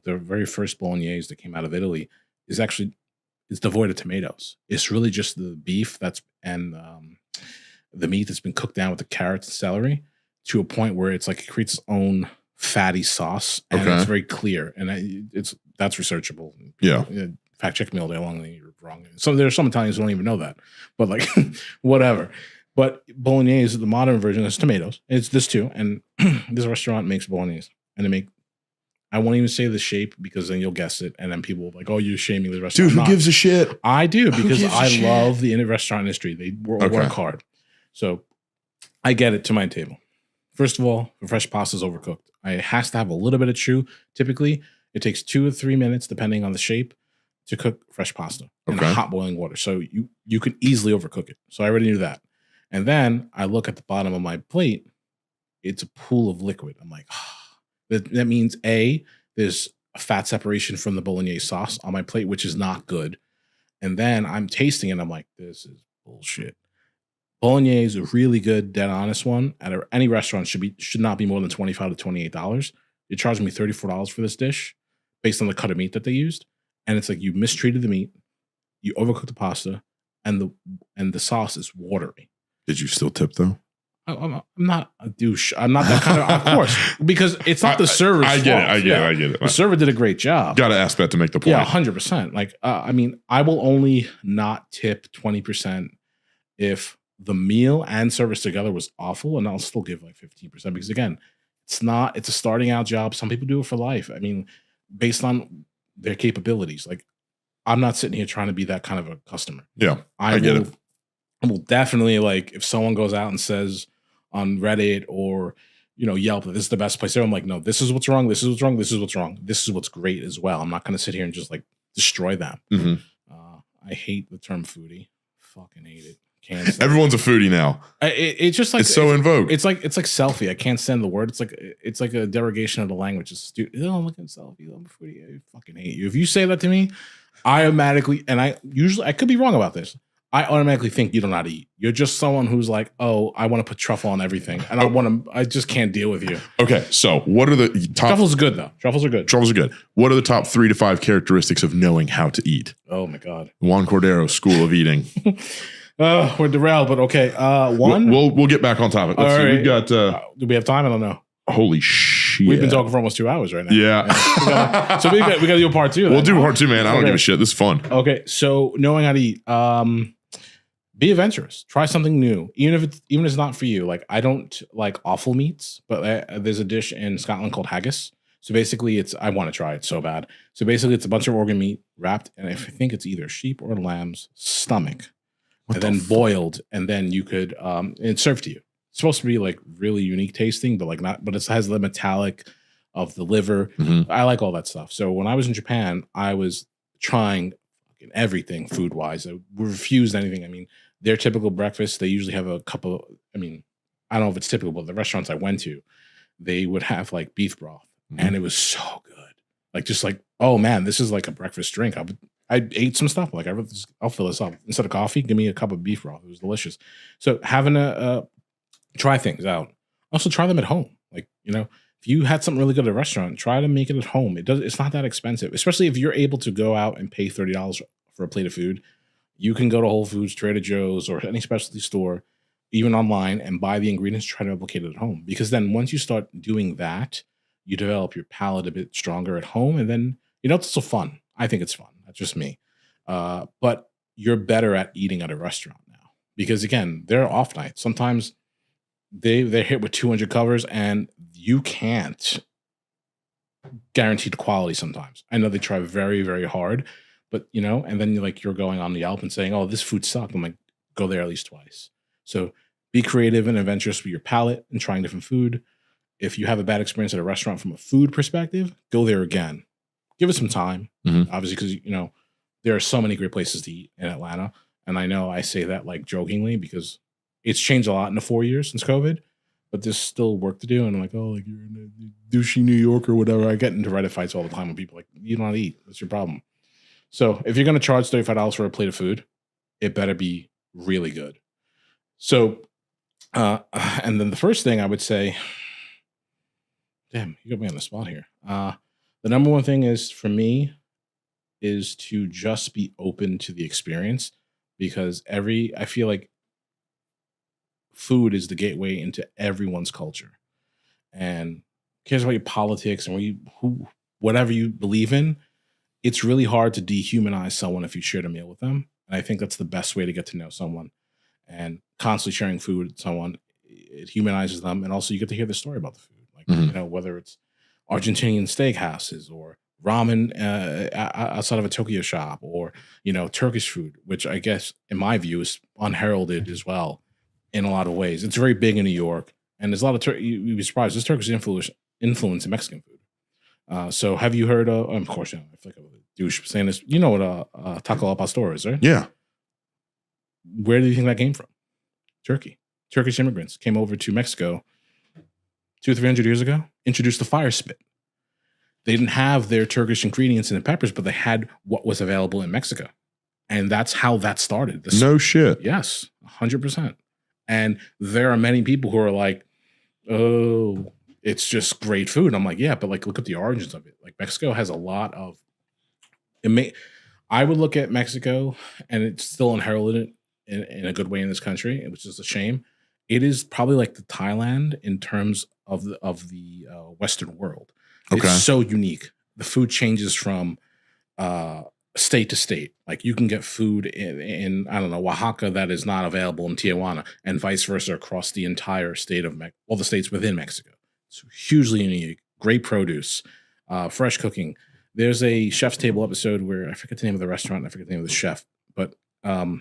very first bolognese that came out of Italy it's devoid of tomatoes. It's really just the beef and the meat that's been cooked down with the carrots and celery to a point where it's like it creates its own fatty sauce, and it's very clear, and that's researchable. Yeah, fact check me all day long, and you're wrong. So there's some Italians who don't even know that, but like whatever. But bolognese, the modern version, is tomatoes. It's this too. And this restaurant makes bolognese. And I won't even say the shape because then you'll guess it. And then people will be like, oh, you're shaming this restaurant. Dude, who gives a shit? I do because I love the restaurant industry. They work hard. So I get it to my table. First of all, the fresh pasta is overcooked. It has to have a little bit of chew. Typically, it takes 2 or 3 minutes, depending on the shape, to cook fresh pasta in hot boiling water. So you can easily overcook it. So I already knew that. And then I look at the bottom of my plate. It's a pool of liquid. I'm like, that means there's a fat separation from the bolognese sauce on my plate, which is not good. And then I'm tasting it. I'm like, this is bullshit. Bolognese, a really good, dead honest one at any restaurant should not be more than $25 to $28. You're charging me $34 for this dish based on the cut of meat that they used. And it's like you mistreated the meat, you overcooked the pasta, and the sauce is watery. Did you still tip though? I'm not a douche. I'm not that kind of course, because it's not the server's fault. I get it. The server did a great job. Got to ask that to make the point. Yeah, 100%. Like, I mean, I will only not tip 20% if the meal and service together was awful, and I'll still give like 15% because again, It's not. It's a starting out job. Some people do it for life. I mean, based on their capabilities. Like, I'm not sitting here trying to be that kind of a customer. Yeah, I get it. I will definitely, like, if someone goes out and says on Reddit or Yelp that this is the best place there, I'm like, no, this is what's wrong. This is what's wrong. This is what's wrong. This is what's great as well. I'm not going to sit here and just like destroy them. Mm-hmm. I hate the term foodie. Fucking hate it. Can't stand Everyone's a foodie now. It's just like it's so in vogue. It's like selfie. I can't stand the word. It's like a derogation of the language. It's stupid. Oh, I'm looking at selfie. I'm a foodie. I fucking hate you. If you say that to me, I automatically, and I could be wrong about this. I automatically think you don't know how to eat. You're just someone who's like, oh, I want to put truffle on everything, and I just can't deal with you. Okay, so what are the top? Truffles are good though. Truffles are good. Truffles are good. What are the top 3 to 5 characteristics of knowing how to eat? Oh my god, Juan Cordero, School of Eating. We're derailed, but okay. One, we'll get back on topic. Let's see. Right. We've got. Do we have time? I don't know. Holy shit! We've been talking for almost 2 hours right now. Yeah. So we got to do a part 2. Then. We'll do part 2, man. I don't give a shit. This is fun. Okay, so knowing how to eat. Be adventurous. Try something new, even if it's not for you. Like, I don't like offal meats, but there's a dish in Scotland called haggis. So basically, I want to try it so bad. So basically, it's a bunch of organ meat wrapped, and I think it's either sheep or lamb's stomach, and then boiled, and then you could it's served to you. It's supposed to be like really unique tasting, but like not. But it has the metallic of the liver. Mm-hmm. I like all that stuff. So when I was in Japan, I was trying everything food wise. I refused anything. I mean, their typical breakfast, they usually have a couple. I mean, I don't know if it's typical, but the restaurants I went to, they would have like beef broth, and it was so good. Like, just like, oh man, this is like a breakfast drink. I ate some stuff. Like, I'll fill this up instead of coffee. Give me a cup of beef broth. It was delicious. So having a try things out. Also try them at home. Like, if you had something really good at a restaurant, try to make it at home. It's not that expensive, especially if you're able to go out and pay $30 for a plate of food. You can go to Whole Foods, Trader Joe's, or any specialty store, even online, and buy the ingredients, try to replicate it at home. Because then once you start doing that, you develop your palate a bit stronger at home. And then, it's also fun. I think it's fun. That's just me. But you're better at eating at a restaurant now. Because again, there are off nights. Sometimes they're hit with 200 covers and you can't guarantee the quality sometimes. I know they try very, very hard. But, and then you're going on the Yelp and saying, oh, this food sucked. I'm like, go there at least twice. So be creative and adventurous with your palate and trying different food. If you have a bad experience at a restaurant from a food perspective, go there again. Give it some time, obviously, because, there are so many great places to eat in Atlanta. And I know I say that like jokingly because it's changed a lot in the 4 years since COVID. But there's still work to do. And I'm like, oh, like you're in a douchey New York or whatever. I get into Reddit fights all the time when people are like, you don't want to eat. That's your problem. So if you're going to charge $35 for a plate of food, it better be really good. So, and then the first thing I would say, damn, you got me on the spot here. The number one thing is for me is to just be open to the experience because I feel like food is the gateway into everyone's culture and cares about your politics and whatever you believe in. It's really hard to dehumanize someone if you shared a meal with them. And I think that's the best way to get to know someone. And constantly sharing food with someone, it humanizes them. And also you get to hear the story about the food. Like, whether it's Argentinian steakhouses or ramen outside of a Tokyo shop or, Turkish food, which I guess in my view is unheralded as well in a lot of ways. It's very big in New York. And there's a lot of, you'd be surprised, there's Turkish influence in Mexican food. So have you heard of course, I feel like I'm a douche saying this. You know what taco al pastor is, right? Yeah. Where do you think that came from? Turkey. Turkish immigrants came over to Mexico 200-300 years ago, introduced the fire spit. They didn't have their Turkish ingredients in the peppers, but they had what was available in Mexico. And that's how that started. No shit. Yes, 100%. And there are many people who are like, oh, it's just great food. I'm like, yeah, but like, look at the origins of it. Like Mexico has a lot of, I would look at Mexico and it's still inherited in a good way in this country, which is a shame. It is probably like the Thailand in terms of the Western world. Okay. It's so unique. The food changes from state to state. Like you can get food in I don't know, Oaxaca that is not available in Tijuana and vice versa across the entire state of all the states within Mexico. It's hugely unique. Great produce, fresh cooking. There's a chef's table episode where I forget the name of the restaurant. I forget the name of the chef, but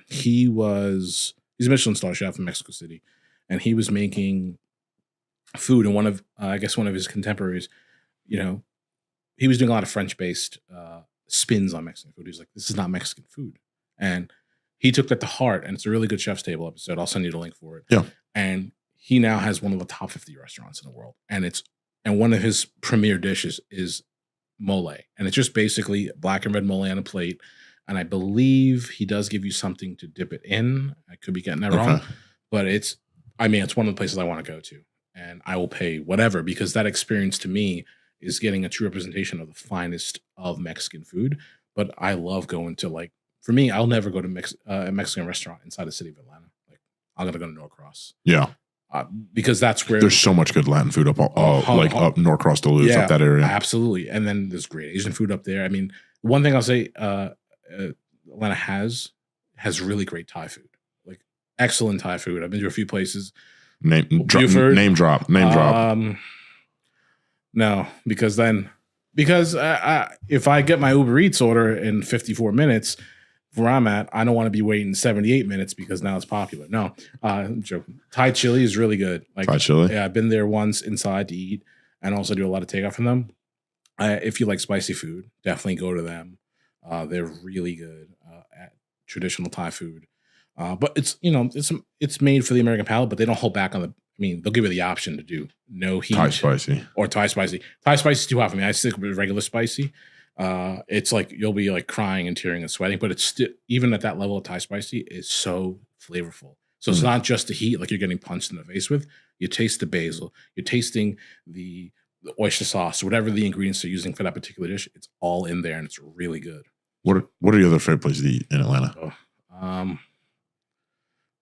he's a Michelin star chef in Mexico City, and he was making food. And one of his contemporaries, you know, he was doing a lot of French based spins on Mexican food. He was like, "This is not Mexican food," and he took that to heart. And it's a really good chef's table episode. I'll send you the link for it. Yeah, and he now has one of the top 50 restaurants in the world, and one of his premier dishes is mole, and it's just basically black and red mole on a plate. And I believe he does give you something to dip it in. I could be getting that wrong, but it's one of the places I want to go to, and I will pay whatever, because that experience to me is getting a true representation of the finest of Mexican food. But I love going to, like, for me, I'll never go to a Mexican restaurant inside the city of Atlanta. Like, I'm gonna go to Norcross. Yeah. Because that's where there's so much good Latin food up up Norcross Duluth, up that area. Absolutely. And then there's great Asian food up there. I mean, one thing I'll say, Atlanta has really great Thai food, like excellent Thai food. I've been to a few places. Name drop. No, because if I get my Uber Eats order in 54 minutes, where I'm at, I don't want to be waiting 78 minutes because now it's popular. No, I'm joking. Thai chili is really good. Like Thai chili? Yeah, I've been there once inside to eat, and also do a lot of takeout from them. If you like spicy food, definitely go to them. They're really good at traditional Thai food. But it's made for the American palate, but they don't hold back on they'll give you the option to do no heat. Thai spicy. Or Thai spicy. Thai spicy is too hot for me. I stick with regular spicy. It's like you'll be like crying and tearing and sweating, but it's still, even at that level of Thai spicy, is so flavorful. So it's not just the heat like you're getting punched in the face with. You taste the basil, you're tasting the oyster sauce, whatever the ingredients they're using for that particular dish. It's all in there, and it's really good. What are your other favorite places to eat in Atlanta?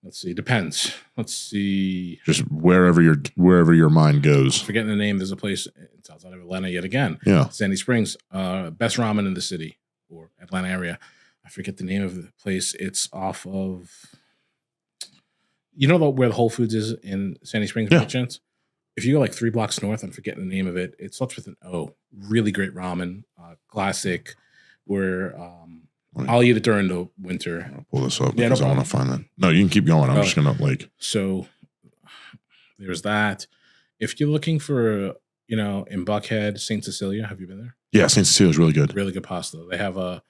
Let's see. Depends. Let's see. Just wherever your mind goes. Forgetting the name. There's a place. It's outside of Atlanta yet again. Yeah. Sandy Springs. Best ramen in the city or Atlanta area. I forget the name of the place. It's off of. You know where the Whole Foods is in Sandy Springs? Yeah. By chance? If you go like 3 blocks north, I'm forgetting the name of it. It starts with an O. Really great ramen. Classic. Where I'll eat it during the winter. I'll pull this up Yeah, because I want to find that. No, you can keep going. I'm just gonna So there's that. If you're looking for, in Buckhead, St. Cecilia, have you been there? Yeah, St. Cecilia is really good. Really good pasta. They have a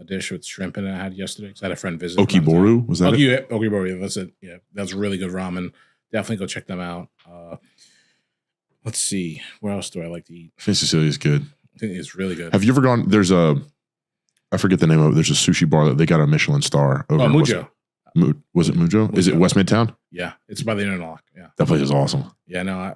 dish with shrimp in it I had yesterday because I had a friend visit. Okiboru, was that it? Okiboru, that's it. Yeah, that's really good ramen. Definitely go check them out. Let's see. Where else do I like to eat? St. Cecilia is good. I think it's really good. Have you ever gone? I forget the name of it. There's a sushi bar that they got a Michelin star over. Mujo. Was it Mujo? Is it West Midtown? Yeah, it's by the Interlock. Yeah, that place is awesome. Yeah, no.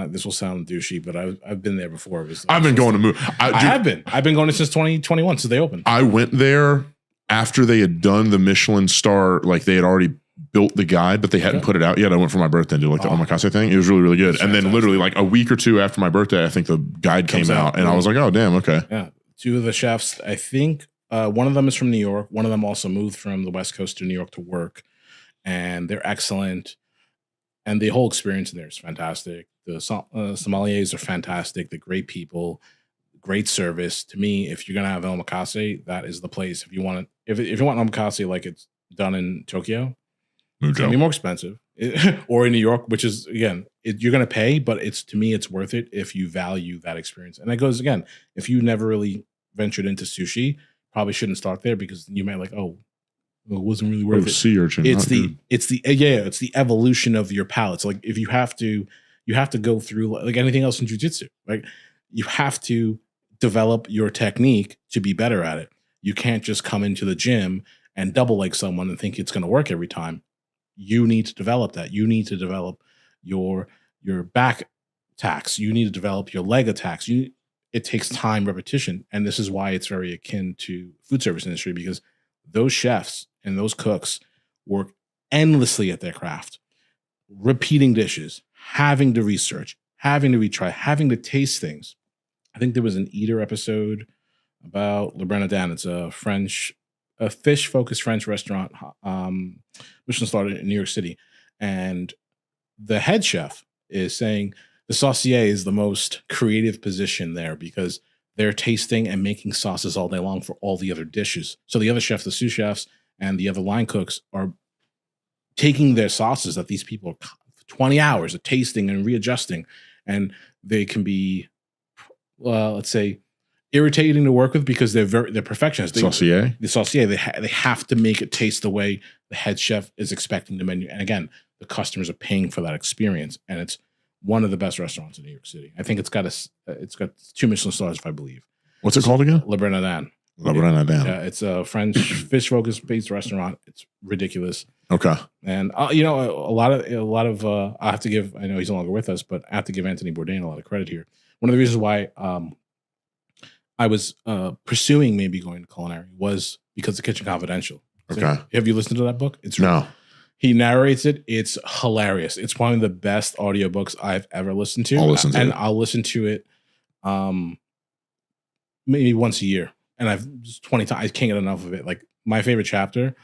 This will sound douchey, but I've been there before. I've been going to Mujo. I have been. I've been going since 2021 since they opened. I went there after they had done the Michelin star, like they had already built the guide, but they hadn't put it out yet. I went for my birthday and did like the omakase thing. It was really, really good. And then literally like a week or two after my birthday, I think the guide came out, and I was like, oh damn, okay. Yeah, 2 of the chefs, I think. One of them is from New York. One of them also moved from the West Coast to New York to work, and they're excellent. And the whole experience there is fantastic. The sommeliers are fantastic. They're great people, great service. To me, if you're gonna have omakase, that is the place. If you want omakase like it's done in Tokyo, Mujo. It's gonna be more expensive, or in New York, which is again you're gonna pay, but to me it's worth it if you value that experience. And that goes again, if you never really ventured into sushi. Probably shouldn't start there because you might it wasn't really worth it. Sea urchin. It's the evolution of your palate. So like if you have to go through like anything else in jiu-jitsu, like you have to develop your technique to be better at it. You can't just come into the gym and double leg someone and think it's going to work every time. You need to develop that. You need to develop your back attacks. You need to develop your leg attacks. It takes time, repetition, and this is why it's very akin to food service industry because those chefs and those cooks work endlessly at their craft, repeating dishes, having to research, having to retry, having to taste things. I think there was an Eater episode about Le Brenadin. It's a fish-focused French restaurant, Michelin started in New York City, and the head chef is saying the saucier is the most creative position there because they're tasting and making sauces all day long for all the other dishes. So the other chefs, the sous chefs, and the other line cooks are taking their sauces that these people are 20 hours of tasting and readjusting, and they can be, let's say, irritating to work with because they're perfectionists. Saucier? The saucier, they have to make it taste the way the head chef is expecting the menu. And again, the customers are paying for that experience, and it's one of the best restaurants in New York City. I think it's got 2 Michelin stars, if I believe. What's it called again? Le Bernardin. Le Bernardin. Yeah, it's a French fish focused based restaurant. It's ridiculous. Okay. And you know, a lot of I have to give. I know he's no longer with us, but I have to give Anthony Bourdain a lot of credit here. One of the reasons why I was pursuing maybe going to culinary was because of Kitchen Confidential. So Okay. have you listened to that book? It's No. He narrates it. It's hilarious. It's one of the best audiobooks I've ever listened to. I'll listen to it. I'll listen to it maybe once a year. And I've just 20 times. I can't get enough of it. Like my favorite chapter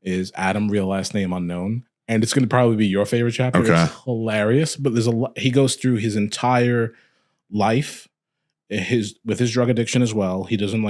is Adam, real last name unknown. And it's going to probably be your favorite chapter. Okay. It's hilarious. But there's a lot. He goes through his entire life, with his drug addiction as well. He doesn't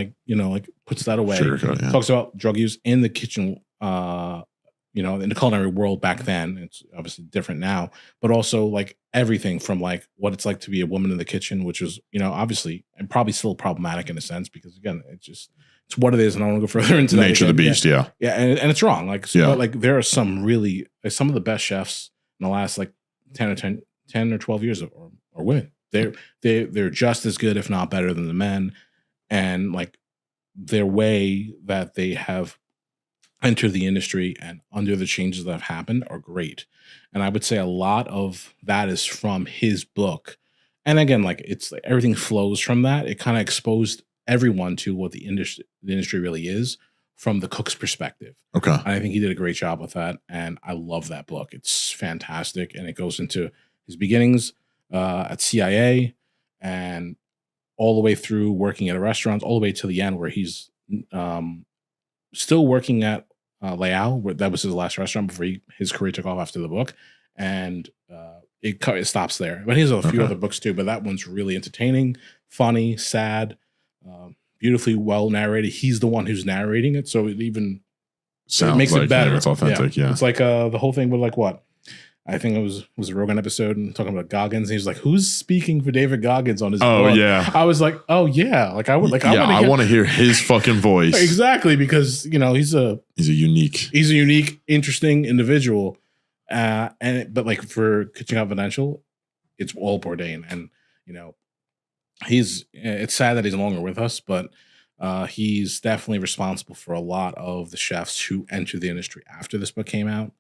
puts that away. Sure, yeah. Talks about drug use in the kitchen, in the culinary world back then. It's obviously different now, but also like everything from like what it's like to be a woman in the kitchen, which is, obviously and probably still problematic in a sense because again, it's what it is. And I don't want to go further into that. Nature of the beast. Yeah. Yeah. And it's wrong. Like, Yeah. but like there are some of the best chefs in the last like 10 or 12 years are women. They're just as good, if not better than the men. And like their way that they have entered the industry and under the changes that have happened are great. And I would say a lot of that is from his book. And again, like it's like everything flows from that. It kind of exposed everyone to what the industry really is from the cook's perspective. Okay. And I think he did a great job with that. And I love that book. It's fantastic. And it goes into his beginnings at CIA and all the way through working at a restaurant, all the way to the end where he's still working at Leal, where that was his last restaurant before his career took off after the book. And it stops there. But he has a few other books too, but that one's really entertaining, funny, sad, beautifully well narrated. He's the one who's narrating it, so it makes it better. It's authentic, yeah. It's like the whole thing with like what? I think it was a Rogan episode and talking about Goggins. And he was like, "Who's speaking for David Goggins on his book?" Oh yeah. I was like, "Oh yeah." Like I would like. I want to hear his fucking voice. Exactly, because he's a unique, interesting individual. But like for Kitchen Confidential, it's all Bourdain, and it's sad that he's no longer with us, but he's definitely responsible for a lot of the chefs who entered the industry after this book came out.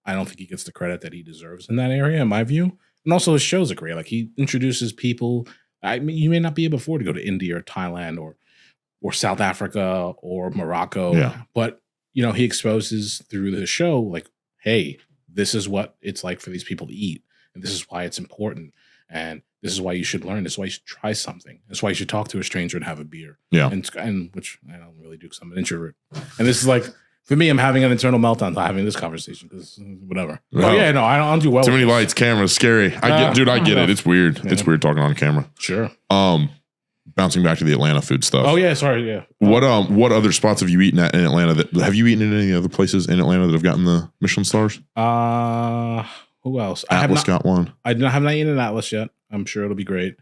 I don't think he gets the credit that he deserves in that area, in my view. And also his shows are great. Like he introduces people. I mean, you may not be able to afford to go to India or Thailand or South Africa or Morocco. Yeah. But, he exposes through the show, like, hey, this is what it's like for these people to eat. And this is why it's important. And this is why you should learn. This is why you should try something. That's why you should talk to a stranger and have a beer. Yeah. And which I don't really do because I'm an introvert. And this is like, for me, I'm having an internal meltdown having this conversation because whatever. Well, oh yeah, no, I don't do well. Too many lights, cameras, scary. I get it. It's weird. Yeah. It's weird talking on camera. Sure. Bouncing back to the Atlanta food stuff. Oh yeah, sorry, yeah. What other spots have you eaten at in Atlanta? Have you eaten in any other places in Atlanta that have gotten the Michelin stars? Who else? Atlas got one. I have not eaten at Atlas yet. I'm sure it'll be great.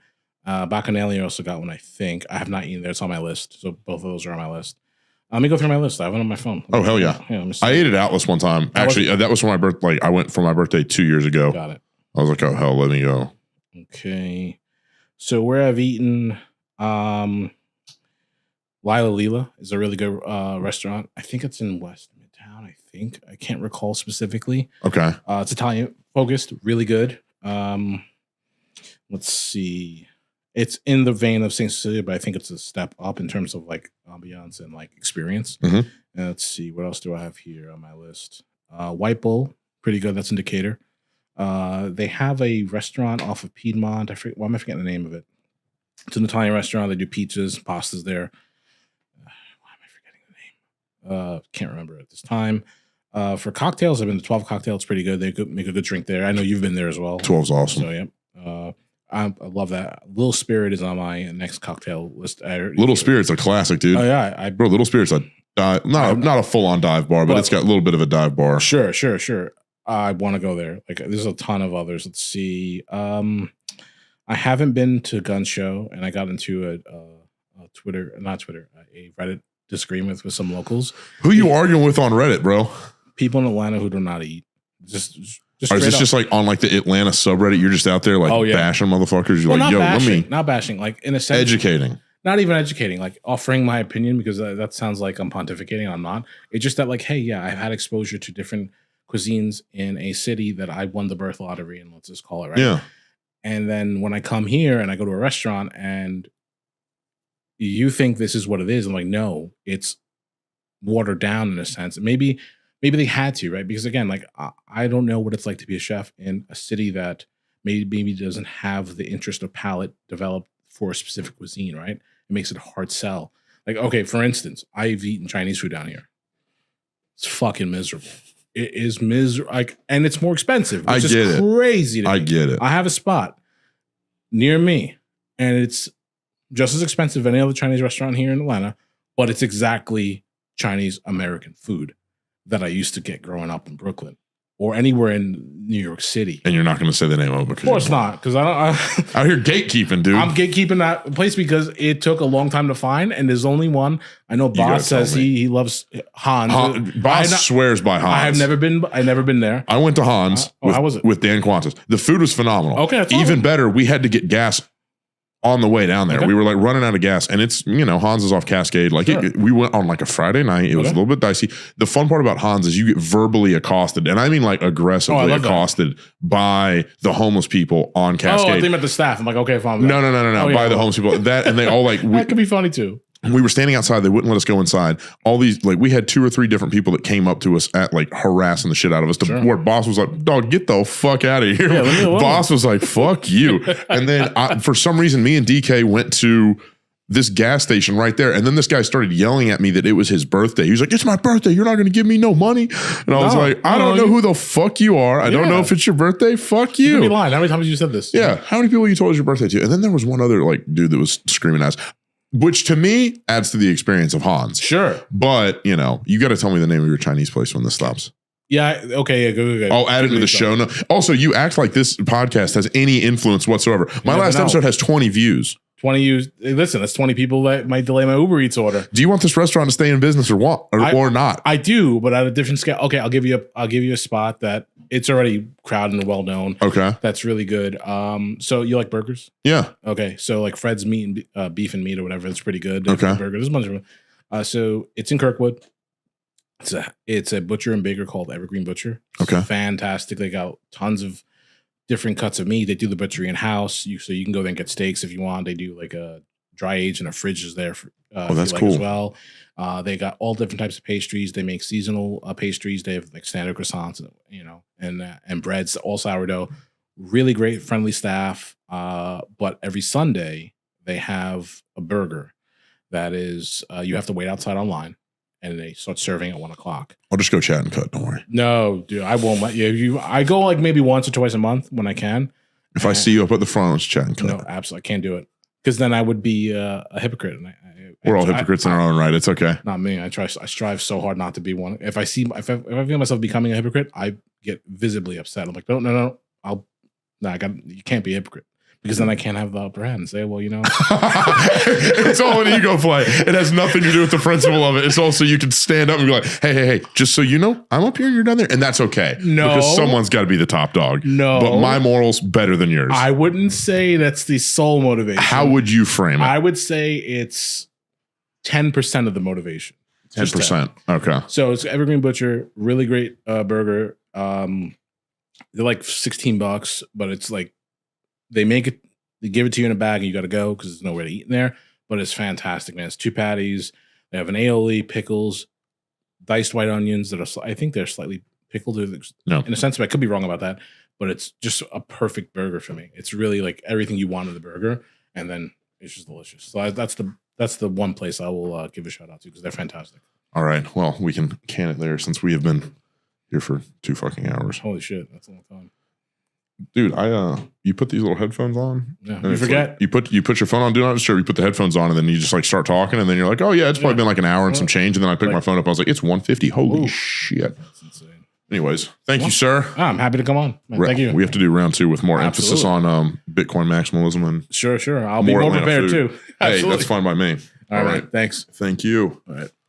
Bacchanalia also got one, I think. I have not eaten there. It's on my list. So both of those are on my list. Let me go through my list. I have it on my phone. Oh, hell yeah. I ate at Atlas one time. Actually, that was for my birthday. Like, I went for my birthday 2 years ago. Got it. I was like, oh, hell, let me go. Okay. So where I've eaten, Lila Lila is a really good restaurant. I think it's in West Midtown, I think. I can't recall specifically. Okay. It's Italian focused, really good. Let's see. It's in the vein of St. Cecilia, but I think it's a step up in terms of like ambiance and like experience. Mm-hmm. And let's see, what else do I have here on my list? White Bull, pretty good. That's in Decatur. They have a restaurant off of Piedmont. Why am I forgetting the name of it? It's an Italian restaurant. They do pizzas, pastas there. Why am I forgetting the name? Can't remember at this time. For cocktails, I've been to 12 Cocktails. Pretty good. They make a good drink there. I know you've been there as well. 12's awesome. So, yeah. I love that. Little Spirit is on my next cocktail list. Little Spirit's a classic, dude. Oh yeah, bro. Little Spirit's a not a full on dive bar, but it's got a little bit of a dive bar. Sure. I want to go there. Like, there's a ton of others. Let's see. I haven't been to Gun Show, and I got into a Reddit disagreement with some locals. Who you arguing with on Reddit, bro? People in Atlanta who do not eat. Just is this just like on like the Atlanta subreddit? You're just out there like bashing motherfuckers. You're like, yo, not bashing, like in a sense, educating. Not even educating, like offering my opinion, because that sounds like I'm pontificating. I'm not. It's just that, like, hey, yeah, I've had exposure to different cuisines in a city that I won the birth lottery in, let's just call it, right? Yeah. And then when I come here and I go to a restaurant and you think this is what it is, I'm like, no, it's watered down in a sense. Maybe they had to, right? Because again, like, I don't know what it's like to be a chef in a city that maybe doesn't have the interest of palate developed for a specific cuisine, right? It makes it a hard sell. Like, okay, for instance, I've eaten Chinese food down here. It's fucking miserable. It is miserable, like, and it's more expensive. Which is crazy to me. I get it. I have a spot near me, and it's just as expensive as any other Chinese restaurant here in Atlanta, but it's exactly Chinese American food that I used to get growing up in Brooklyn or anywhere in New York City. And you're not going to say the name of it? Of course not, because out here gatekeeping, dude. I'm gatekeeping that place because it took a long time to find, and there's only one. I know Boss says he loves Hans. Boss swears by Hans. I've never been there. I went to Hans how was it? With Dan Qantas. The food was phenomenal. Okay, that's even better. We had to get gas on the way down there. Okay. We were like running out of gas, and it's, Hans is off Cascade. Like we went on like a Friday night. It was a little bit dicey. The fun part about Hans is you get verbally accosted, and I mean like aggressively accosted by the homeless people on Cascade. Oh, I think about the staff. I'm like, okay, fine. No. By the homeless people. That, and they all like that could be funny too. We were standing outside. They wouldn't let us go inside. All these, like, we had 2 or 3 different people that came up to us at like harassing the shit out of us. Where Boss was like, dog, get the fuck out of here. Yeah, Boss was like, fuck you. And then for some reason, me and DK went to this gas station right there. And then this guy started yelling at me that it was his birthday. He was like, it's my birthday. You're not going to give me no money. And I was like, I don't know who the fuck you are. I don't know if it's your birthday. Fuck you. You could be lying. How many times have you said this? Yeah. How many people you told it was your birthday to? And then there was one other like dude that was screaming at us. Which to me adds to the experience of Hans. Sure. But, you got to tell me the name of your Chinese place when this stops. Yeah. Okay. Yeah, go. I'll add it to the show. No. Also, you act like this podcast has any influence whatsoever. My last episode has 20 views. 20 views. Listen, that's 20 people that might delay my Uber Eats order. Do you want this restaurant to stay in business or what? Or not? I do, but at a different scale. Okay, I'll give you a spot that it's already crowded and well known. Okay. That's really good. So you like burgers? Yeah. Okay. So like Fred's Meat and Beef and Meat or whatever, it's pretty good. Okay. Burger. There's a bunch of them. So it's in Kirkwood. It's a butcher and baker called Evergreen Butcher. It's fantastic. They got tons of different cuts of meat. They do the butchery in house, so you can go there and get steaks if you want. They do like a dry age and a fridge is there for that's cool as well. They got all different types of pastries. They make seasonal pastries. They have like standard croissants, and breads, all sourdough. Really great, friendly staff. But every Sunday they have a burger that is you have to wait outside online. And they start serving at 1 o'clock. I'll just go chat and cut. Don't worry. No, dude, I won't let you. I go like maybe once or twice a month when I can. If I see you up at the front, let's chat and cut. No, absolutely, I can't do it because then I would be a hypocrite. And we're all hypocrites in our own right. It's okay. Not me. I strive so hard not to be one. If I feel myself becoming a hypocrite, I get visibly upset. I'm like, no. You can't be a hypocrite. Because then I can't have the upper hand and say, well, it's all an ego play. It has nothing to do with the principle of it. It's also you can stand up and be like, hey, just so you know, I'm up here, you're down there. And that's okay. No. Because someone's got to be the top dog. No. But my moral's better than yours. I wouldn't say that's the sole motivation. How would you frame it? I would say it's 10% of the motivation. 10%. Okay. So it's Evergreen Butcher, really great burger. They're like $16, but it's like, they give it to you in a bag and you got to go because there's nowhere to eat in there. But it's fantastic, man. It's 2 patties. They have an aioli, pickles, diced white onions that are, I think they're slightly pickled in a sense, but I could be wrong about that. But it's just a perfect burger for me. It's really like everything you want in the burger, and then it's just delicious. So that's the one place I will give a shout out to because they're fantastic. All right. Well, we can can it there since we have been here for 2 fucking hours. Holy shit, that's a long time. dude, you put these little headphones on. Yeah. You forget. Like, you put your phone on do not disturb. You put the headphones on, and then you just like start talking, and then you're like, oh yeah, it's probably been like an hour and some change, and then I picked my phone up. I was like, it's 1:50. Holy shit! That's insane. Anyways, thank you, sir. I'm happy to come on. Man, thank you. We have to do round 2 with more emphasis on Bitcoin maximalism and sure. I'll be more prepared too. Hey, that's fine by me. All right. Thanks. Thank you. All right.